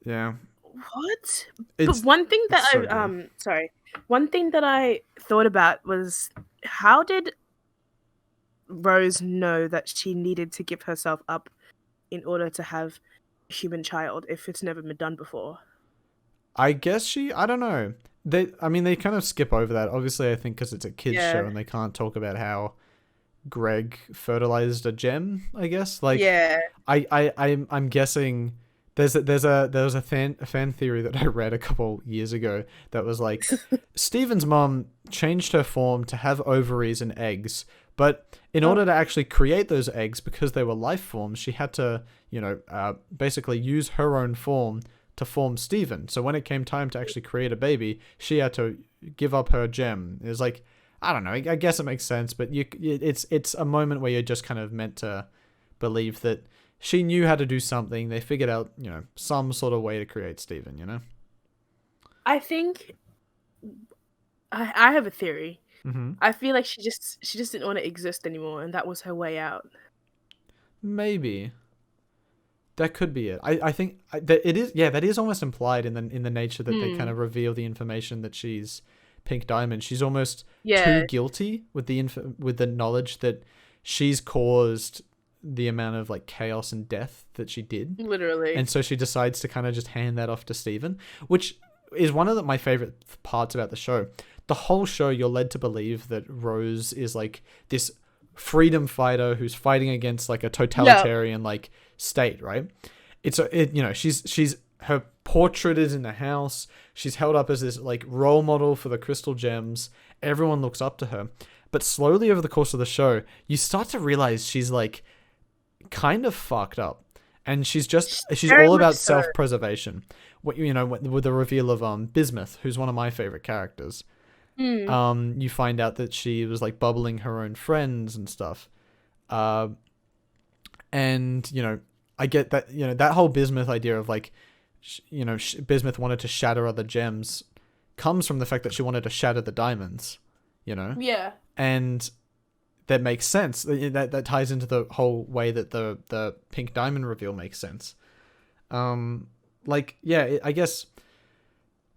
[SPEAKER 1] yeah.
[SPEAKER 2] What? But one thing that one thing that I thought about was, how did Rose know that she needed to give herself up in order to have a human child if it's never been done before?
[SPEAKER 1] I guess I don't know. They kind of skip over that. Obviously, I think because it's a kids show and they can't talk about how Greg fertilized a gem, I guess. Like, yeah. I'm guessing there was a fan theory that I read a couple years ago that was like, Steven's mom changed her form to have ovaries and eggs, but in order to actually create those eggs, because they were life forms, she had to, basically use her own form to form Steven. So when it came time to actually create a baby, she had to give up her gem. It was like, I don't know, I guess it makes sense, but it's a moment where you're just kind of meant to believe that she knew how to do something. They figured out, some sort of way to create Steven,
[SPEAKER 2] I think I have a theory.
[SPEAKER 1] Mm-hmm.
[SPEAKER 2] I feel like she just didn't want to exist anymore, and that was her way out.
[SPEAKER 1] Maybe. That could be it. I think that it is. Yeah, that is almost implied in the nature that they kind of reveal the information that she's Pink Diamond. She's almost too guilty with the knowledge that she's caused the amount of like chaos and death that she did.
[SPEAKER 2] Literally.
[SPEAKER 1] And so she decides to kind of just hand that off to Steven, which is one of my favorite parts about the show. The whole show, you're led to believe that Rose is like this freedom fighter who's fighting against like a totalitarian like state, right? She's her portrait is in the house. She's held up as this like role model for the crystal gems. Everyone looks up to her. But slowly over the course of the show, you start to realize she's like kind of fucked up, and she's all about self-preservation. With the reveal of Bismuth, who's one of my favorite characters. You find out that she was like bubbling her own friends and stuff. And I get that, that whole Bismuth idea of like, Bismuth wanted to shatter other gems comes from the fact that she wanted to shatter the diamonds,
[SPEAKER 2] Yeah.
[SPEAKER 1] And that makes sense. That ties into the whole way that the Pink Diamond reveal makes sense. I guess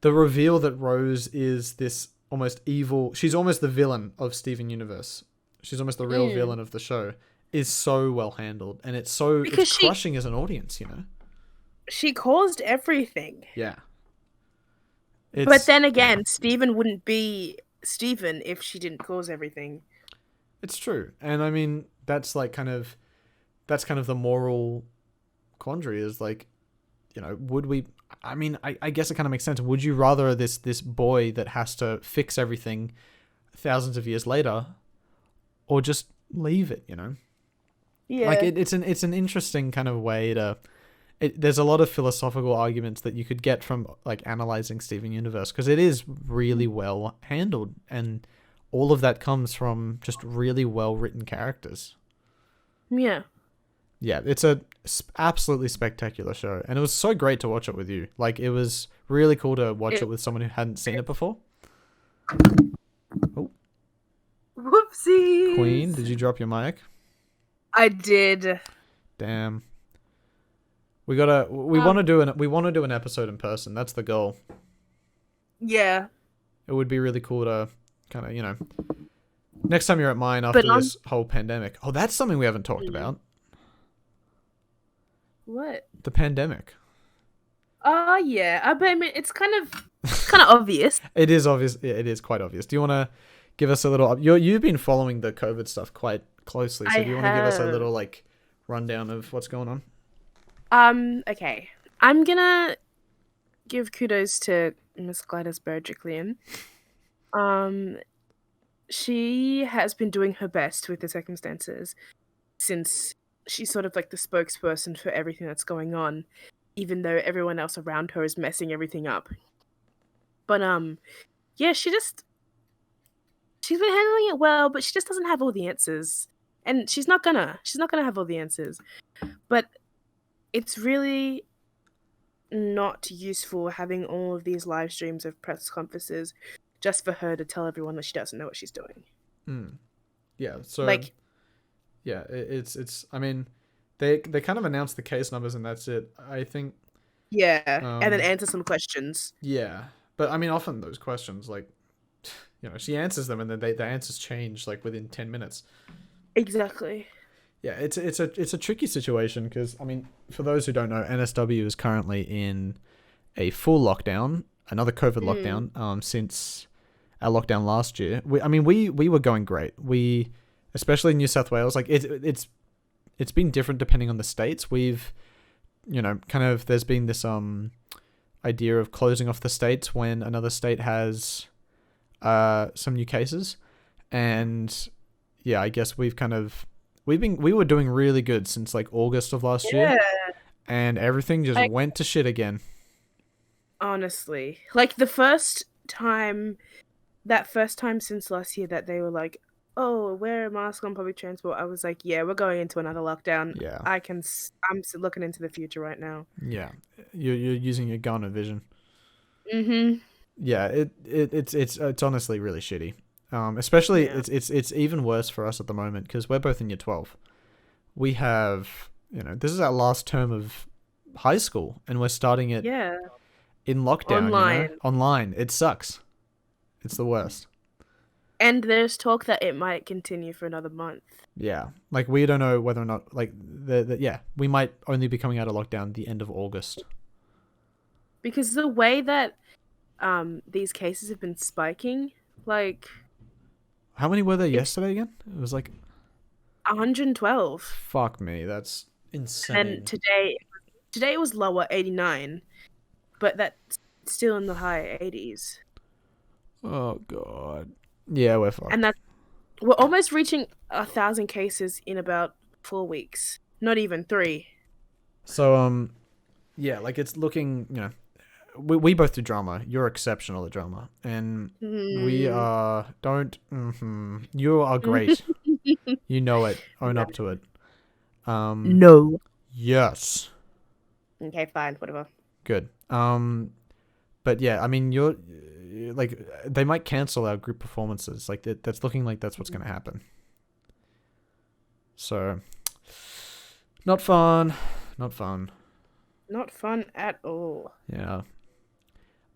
[SPEAKER 1] the reveal that Rose is this almost evil, she's almost the villain of Steven Universe. She's almost the real villain of the show, is so well handled, and it's crushing as an audience,
[SPEAKER 2] She caused everything.
[SPEAKER 1] Yeah.
[SPEAKER 2] But then again, Steven wouldn't be Steven if she didn't cause everything.
[SPEAKER 1] It's true. And I mean, that's kind of the moral quandary is like, would we, I guess it kind of makes sense. Would you rather this boy that has to fix everything thousands of years later, or just leave it,
[SPEAKER 2] Yeah.
[SPEAKER 1] Like it's an interesting kind of way to, there's a lot of philosophical arguments that you could get from like analyzing Steven Universe, because it is really well handled, and all of that comes from just really well written characters.
[SPEAKER 2] Yeah.
[SPEAKER 1] Yeah, it's a absolutely spectacular show, and it was so great to watch it with you. Like, it was really cool to watch it with someone who hadn't seen it before. Oh,
[SPEAKER 2] whoopsies!
[SPEAKER 1] Queen, did you drop your mic?
[SPEAKER 2] I did.
[SPEAKER 1] Damn. We want to do an episode in person. That's the goal.
[SPEAKER 2] Yeah.
[SPEAKER 1] It would be really cool to kind of, next time you're at mine after this whole pandemic. Oh, that's something we haven't talked about.
[SPEAKER 2] What?
[SPEAKER 1] The pandemic.
[SPEAKER 2] Oh, yeah. But I mean, it's kind of obvious.
[SPEAKER 1] It is obvious. Yeah, it is quite obvious. Do you want to give us a little... You've been following the COVID stuff quite closely, so do you want to give us a little, like, rundown of what's going on?
[SPEAKER 2] Okay. I'm gonna give kudos to Miss Gladys Berejiklian. She has been doing her best with the circumstances since she's sort of like the spokesperson for everything that's going on, even though everyone else around her is messing everything up. But yeah, she's been handling it well, but she just doesn't have all the answers. And she's not gonna have all the answers. But it's really not useful having all of these live streams of press conferences just for her to tell everyone that she doesn't know what she's doing.
[SPEAKER 1] Yeah, so yeah, it's I mean, they kind of announced the case numbers and that's it. I think
[SPEAKER 2] and then answer some questions.
[SPEAKER 1] Yeah. But I mean, often those questions, like, she answers them and then the answers change like within 10 minutes.
[SPEAKER 2] Exactly.
[SPEAKER 1] Yeah, it's a tricky situation because, I mean, for those who don't know, NSW is currently in a full lockdown, another COVID lockdown, since our lockdown last year. We were going great. We, especially in New South Wales, like it's been different depending on the states. We've, there's been this idea of closing off the states when another state has some new cases, and yeah, I guess we were doing really good since like August of last year, and everything just went to shit again.
[SPEAKER 2] Honestly, like the first time since last year that they were like, "Oh, wear a mask on public transport," I was like, "Yeah, we're going into another lockdown."
[SPEAKER 1] Yeah,
[SPEAKER 2] I'm looking into the future right now.
[SPEAKER 1] Yeah, you're using your gun of vision.
[SPEAKER 2] Mhm.
[SPEAKER 1] Yeah, it's honestly really shitty. Especially it's even worse for us at the moment because we're both in year 12. We have, this is our last term of high school and we're starting it in lockdown, online. It sucks. It's the worst.
[SPEAKER 2] And there's talk that it might continue for another month. Yeah.
[SPEAKER 1] Like, we don't know whether or not, like, we might only be coming out of lockdown the end of August.
[SPEAKER 2] Because the way that these cases have been spiking, like...
[SPEAKER 1] How many were there yesterday again? It was like...
[SPEAKER 2] 112.
[SPEAKER 1] Fuck me, that's insane.
[SPEAKER 2] And today it was lower, 89. But that's still in the high 80s.
[SPEAKER 1] Oh, God. Yeah, we're fucked.
[SPEAKER 2] And we're almost reaching 1,000 cases in about 4 weeks. Not even 3.
[SPEAKER 1] So, yeah, like, it's looking, we both do drama. You're exceptional at drama. And we are, you are great. You know it. Own up to it.
[SPEAKER 2] No.
[SPEAKER 1] Yes.
[SPEAKER 2] Okay, fine. Whatever.
[SPEAKER 1] Good. But yeah, I mean, you're like, they might cancel our group performances. Like, that's looking like that's what's going to happen. So, not fun. Not fun.
[SPEAKER 2] Not fun at all.
[SPEAKER 1] Yeah.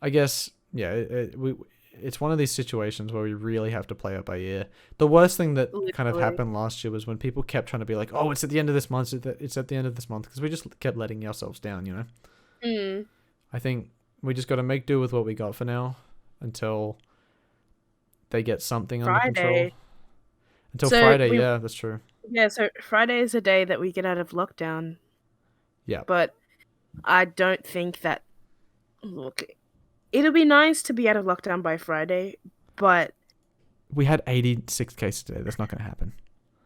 [SPEAKER 1] I guess, yeah, it's one of these situations where we really have to play it by ear. The worst thing that kind of happened last year was when people kept trying to be like, oh, it's at the end of this month, it's at the end of this month, because we just kept letting ourselves down, I think we just got to make do with what we got for now until they get something under control. Until Friday, yeah, that's true.
[SPEAKER 2] Yeah, so Friday is the day that we get out of lockdown.
[SPEAKER 1] Yeah.
[SPEAKER 2] But I don't think that... Look, it'll be nice to be out of lockdown by Friday, but...
[SPEAKER 1] We had 86 cases today. That's not going to happen.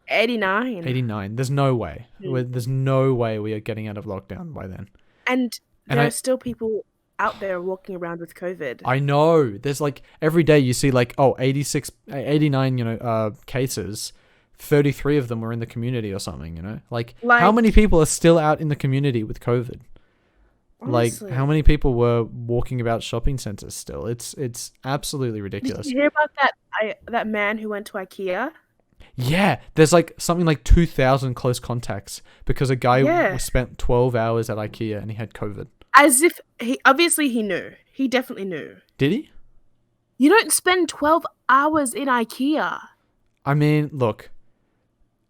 [SPEAKER 2] 89.
[SPEAKER 1] 89. There's no way. There's no way we are getting out of lockdown by then.
[SPEAKER 2] And there are still people out there walking around with COVID.
[SPEAKER 1] I know. There's like, every day you see like, 89, cases. 33 of them were in the community or something, you know? Like how many people are still out in the community with COVID?
[SPEAKER 2] Honestly.
[SPEAKER 1] Like how many people were walking about shopping centers still? It's absolutely ridiculous.
[SPEAKER 2] Did you hear about that man who went to IKEA?
[SPEAKER 1] Yeah, there's like something like 2,000 close contacts because a guy spent 12 hours at IKEA and he had COVID.
[SPEAKER 2] As if he knew. He definitely knew.
[SPEAKER 1] Did he?
[SPEAKER 2] You don't spend 12 hours in IKEA.
[SPEAKER 1] I mean, look.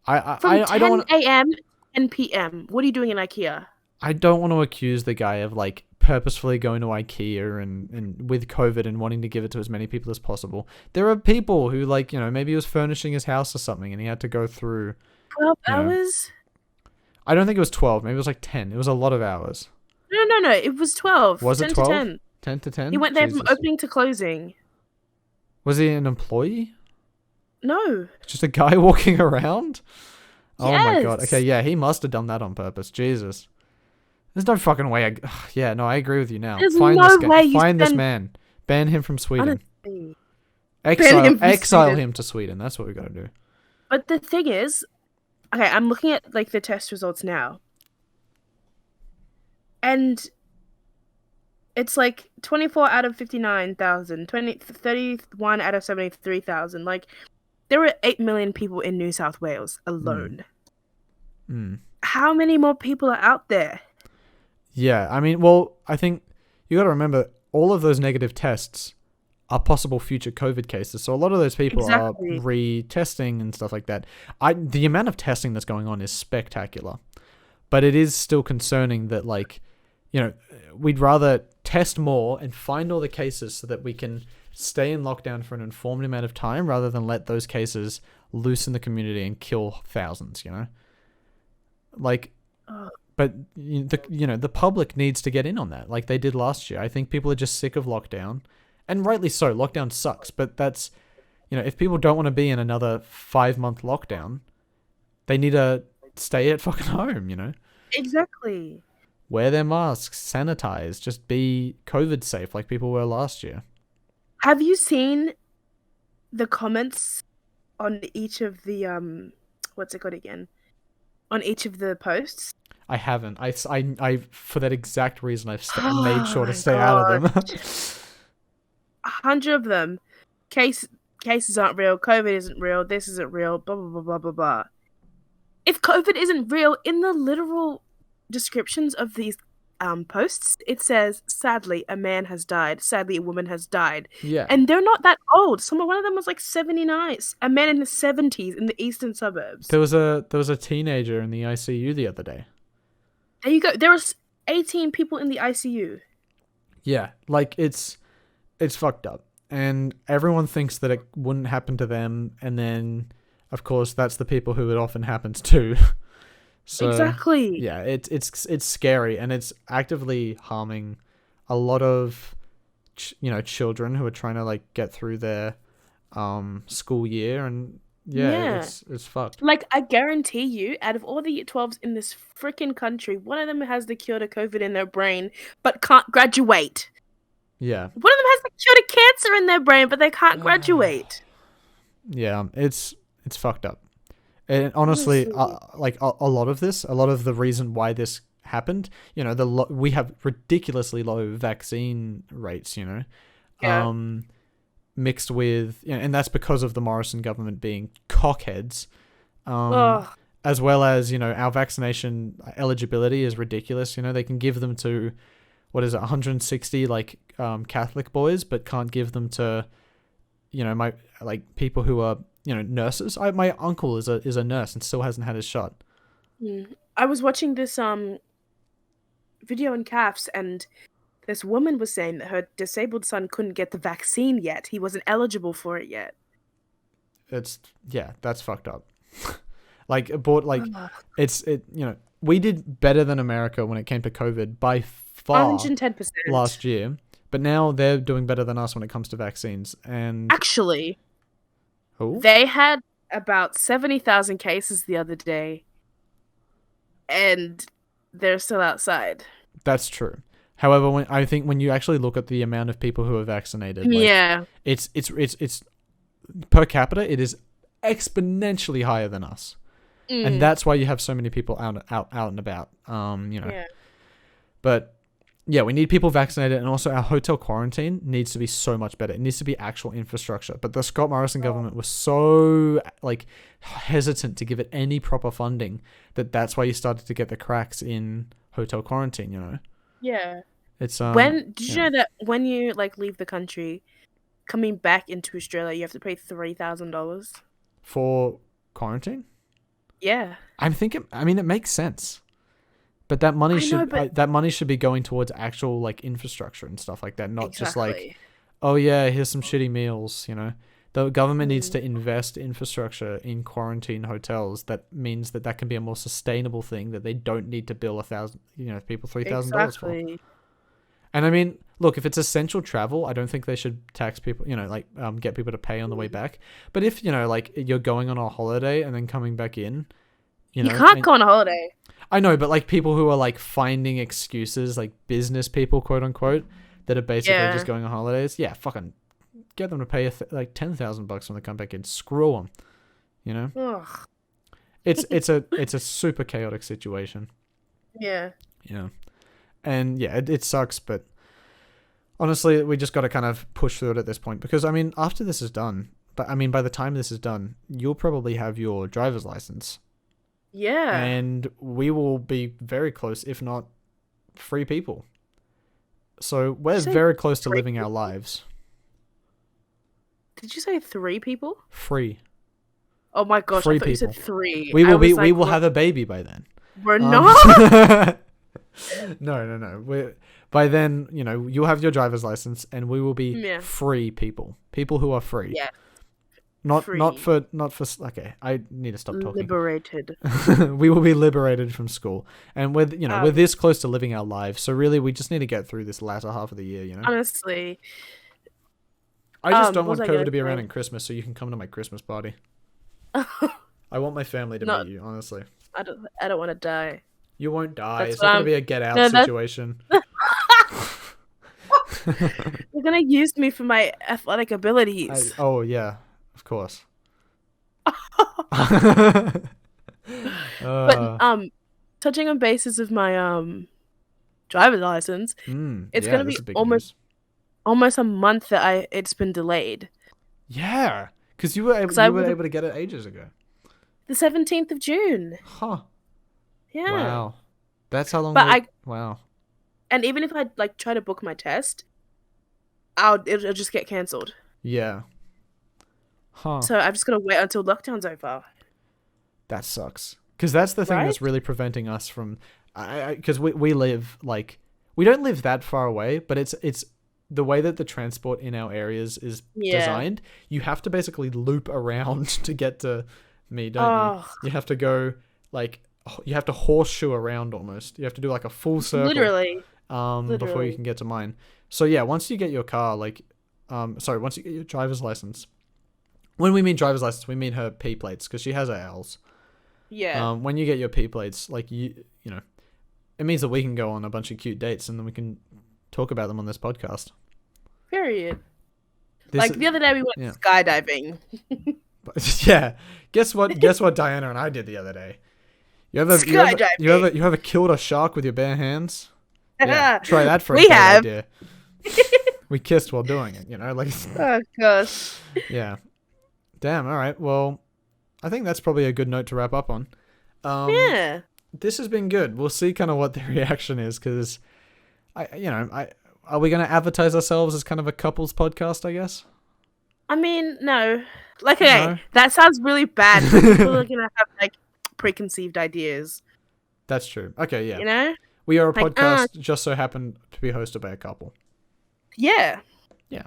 [SPEAKER 1] I
[SPEAKER 2] don't
[SPEAKER 1] want
[SPEAKER 2] 10 a.m. to 10 p.m. What are you doing in IKEA?
[SPEAKER 1] I don't want to accuse the guy of like purposefully going to IKEA and with COVID and wanting to give it to as many people as possible. There are people who like, you know, maybe he was furnishing his house or something and he had to go through
[SPEAKER 2] 12 hours?
[SPEAKER 1] I don't think it was 12. Maybe it was like 10. It was a lot of hours.
[SPEAKER 2] No. It was 12.
[SPEAKER 1] Was
[SPEAKER 2] 10
[SPEAKER 1] it 12?
[SPEAKER 2] To 10.
[SPEAKER 1] 10 to 10?
[SPEAKER 2] He went there from opening to closing.
[SPEAKER 1] Was he an employee?
[SPEAKER 2] No.
[SPEAKER 1] Just a guy walking around?
[SPEAKER 2] Yes.
[SPEAKER 1] Oh my god. Okay, yeah, he must have done that on purpose. Jesus. There's no fucking way. I agree with you now.
[SPEAKER 2] There's
[SPEAKER 1] Find
[SPEAKER 2] no
[SPEAKER 1] this
[SPEAKER 2] way
[SPEAKER 1] guy. Find this man. Ban him from Sweden.
[SPEAKER 2] Honestly.
[SPEAKER 1] Exile him to Sweden. That's what we got to do.
[SPEAKER 2] But the thing is, okay, I'm looking at like the test results now. And it's like 24 out of 59,000, 31 out of 73,000. Like, there were 8 million people in New South Wales alone. How many more people are out there?
[SPEAKER 1] Yeah, I mean, well, I think you got to remember all of those negative tests are possible future COVID cases. So a lot of those people are retesting and stuff like that. The amount of testing that's going on is spectacular, but it is still concerning that, like, you know, we'd rather test more and find all the cases so that we can stay in lockdown for an informed amount of time rather than let those cases loose in the community and kill thousands, you know? Like, but the public needs to get in on that, like they did last year. I think people are just sick of lockdown, and rightly so. Lockdown sucks, but that's, you know, if people don't want to be in another 5-month lockdown, they need to stay at fucking home, you know?
[SPEAKER 2] Exactly.
[SPEAKER 1] Wear their masks, sanitize, just be COVID safe like people were last year.
[SPEAKER 2] Have you seen the comments on each of the what's it called again? On each of the posts?
[SPEAKER 1] I haven't. I for that exact reason, I've made sure to stay out of them.
[SPEAKER 2] 100 of them. Cases aren't real. COVID isn't real. This isn't real. Blah, blah, blah, blah, blah, blah. If COVID isn't real, in the literal descriptions of these posts, it says, sadly, a man has died. Sadly, a woman has died.
[SPEAKER 1] Yeah.
[SPEAKER 2] And they're not that old. One of them was like 79. A man in his 70s in the eastern suburbs.
[SPEAKER 1] There was a teenager in the ICU the other day.
[SPEAKER 2] There you go. There was 18 people in the ICU.
[SPEAKER 1] Yeah, like it's fucked up. And everyone thinks that it wouldn't happen to them, and then of course that's the people who it often happens to. So,
[SPEAKER 2] exactly.
[SPEAKER 1] Yeah, it's scary, and it's actively harming a lot of children who are trying to like get through their school year, and it's fucked.
[SPEAKER 2] Like, I guarantee you, out of all the Year 12s in this freaking country, one of them has the cure to COVID in their brain but can't graduate.
[SPEAKER 1] Yeah.
[SPEAKER 2] One of them has the cure to cancer in their brain but they can't graduate.
[SPEAKER 1] Yeah, it's fucked up. And honestly, like a lot of the reason why this happened, you know, we have ridiculously low vaccine rates, you know, mixed with, you know, and that's because of the Morrison government being cockheads, as well as, you know, our vaccination eligibility is ridiculous. You know, they can give them to, 160 like Catholic boys, but can't give them to, you know, people who are, you know, nurses. My uncle is a nurse and still hasn't had his shot.
[SPEAKER 2] I was watching this video in CAFs, and this woman was saying that her disabled son couldn't get the vaccine yet. He wasn't eligible for it yet.
[SPEAKER 1] That's fucked up. You know, we did better than America when it came to COVID by far
[SPEAKER 2] 110%
[SPEAKER 1] last year, but now they're doing better than us when it comes to vaccines. And
[SPEAKER 2] actually,
[SPEAKER 1] who?
[SPEAKER 2] They had about 70,000 cases the other day, and they're still outside.
[SPEAKER 1] That's true. However, when you actually look at the amount of people who are vaccinated, it's per capita, it is exponentially higher than us. And that's why you have so many people out and about.
[SPEAKER 2] Yeah.
[SPEAKER 1] But yeah, we need people vaccinated, and also our hotel quarantine needs to be so much better. It needs to be actual infrastructure. But the Scott Morrison government was so like hesitant to give it any proper funding that's why you started to get the cracks in hotel quarantine.
[SPEAKER 2] Yeah.
[SPEAKER 1] It's
[SPEAKER 2] did you know that when you like leave the country, coming back into Australia, you have to pay $3,000
[SPEAKER 1] for quarantine?
[SPEAKER 2] Yeah.
[SPEAKER 1] I mean, it makes sense. But that money should be going towards actual like infrastructure and stuff like that, not just like, oh yeah, here's some shitty meals. The government needs to invest infrastructure in quarantine hotels. That means that can be a more sustainable thing, that they don't need to bill people $3,000 for. And I mean, look, if it's essential travel, I don't think they should tax people. Get people to pay on the way back. But if like you're going on a holiday and then coming back in.
[SPEAKER 2] You can't go on a holiday.
[SPEAKER 1] I know, but like people who are like finding excuses, like business people, quote unquote, that are basically just going on holidays. Yeah, fucking get them to pay like $10,000 when they come back in. Screw them,
[SPEAKER 2] Ugh.
[SPEAKER 1] It's a super chaotic situation.
[SPEAKER 2] Yeah.
[SPEAKER 1] And yeah, it sucks, but honestly, we just got to kind of push through it at this point, because I mean, after this is done, by the time this is done, you'll probably have your driver's license.
[SPEAKER 2] Yeah.
[SPEAKER 1] And we will be very close, if not free people. So we're very close to living our lives.
[SPEAKER 2] Did you say 3 people?
[SPEAKER 1] Free.
[SPEAKER 2] Oh my gosh, I thought you said 3.
[SPEAKER 1] We will have a baby by then.
[SPEAKER 2] We're not.
[SPEAKER 1] No. By then, you'll have your driver's license, and we will be free people. People who are free.
[SPEAKER 2] Yeah.
[SPEAKER 1] Not for okay, I need to stop talking.
[SPEAKER 2] Liberated.
[SPEAKER 1] We will be liberated from school, and we're this close to living our lives, so really we just need to get through this latter half of the year,
[SPEAKER 2] Honestly,
[SPEAKER 1] I just don't want COVID to be around in Christmas, so you can come to my Christmas party. I want my family to meet you, honestly.
[SPEAKER 2] I don't want to die.
[SPEAKER 1] You won't die. It's not going to be a get out situation.
[SPEAKER 2] You're going to use me for my athletic abilities.
[SPEAKER 1] Oh yeah. Of course.
[SPEAKER 2] But touching on basis of my driver's license, it's gonna be almost a month that it's been delayed.
[SPEAKER 1] Yeah, because you were able to get it ages ago.
[SPEAKER 2] The 17th of June.
[SPEAKER 1] Huh.
[SPEAKER 2] Yeah.
[SPEAKER 1] Wow. That's how long. Wow.
[SPEAKER 2] And even if I like try to book my test, it'll just get cancelled.
[SPEAKER 1] Yeah. Huh.
[SPEAKER 2] So I'm just gonna wait until lockdown's over.
[SPEAKER 1] That sucks. Because that's the thing that's really preventing us from. Because we live like, we don't live that far away, but it's the way that the transport in our areas is designed. You have to basically loop around to get to me, don't you? You have to go you have to horseshoe around almost. You have to do like a full circle.
[SPEAKER 2] Literally.
[SPEAKER 1] Before you can get to mine. So yeah, once you get your car, once you get your driver's license. When we mean driver's license, we mean her P plates, because she has her L's.
[SPEAKER 2] Yeah.
[SPEAKER 1] When you get your P plates, it means that we can go on a bunch of cute dates, and then we can talk about them on this podcast.
[SPEAKER 2] Period. The other day we went skydiving.
[SPEAKER 1] Yeah. Guess what Diana and I did the other day? You ever killed a shark with your bare hands? Yeah. Try that for a idea. We kissed while doing it,
[SPEAKER 2] Oh gosh.
[SPEAKER 1] Yeah. Damn. All right. Well, I think that's probably a good note to wrap up on.
[SPEAKER 2] Yeah.
[SPEAKER 1] This has been good. We'll see kind of what the reaction is, because are we going to advertise ourselves as kind of a couples podcast, I guess?
[SPEAKER 2] I mean, no. No? That sounds really bad. People are going to have preconceived ideas.
[SPEAKER 1] That's true. Okay, yeah. We are a podcast just so happen to be hosted by a couple.
[SPEAKER 2] Yeah.
[SPEAKER 1] Yeah.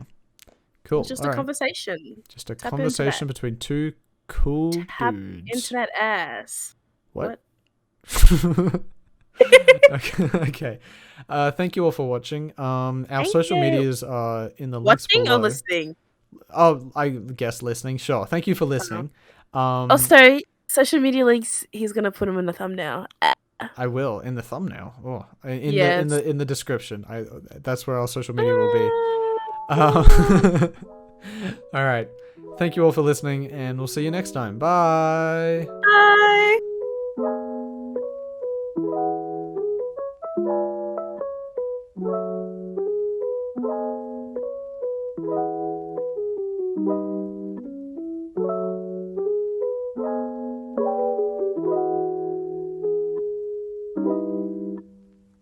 [SPEAKER 1] Cool.
[SPEAKER 2] It's just a conversation.
[SPEAKER 1] Just a conversation between two cool dudes.
[SPEAKER 2] Into that ass.
[SPEAKER 1] What? Okay. Thank you all for watching. Our social medias are in the links below.
[SPEAKER 2] Watching or listening?
[SPEAKER 1] Oh, I guess listening. Sure. Thank you for listening.
[SPEAKER 2] Also, social media links, he's going to put them in the thumbnail.
[SPEAKER 1] I will, in the thumbnail. Oh, in the description. That's where our social media will be. All right. thank you all for listening, and we'll see you next time. Bye.
[SPEAKER 2] Bye.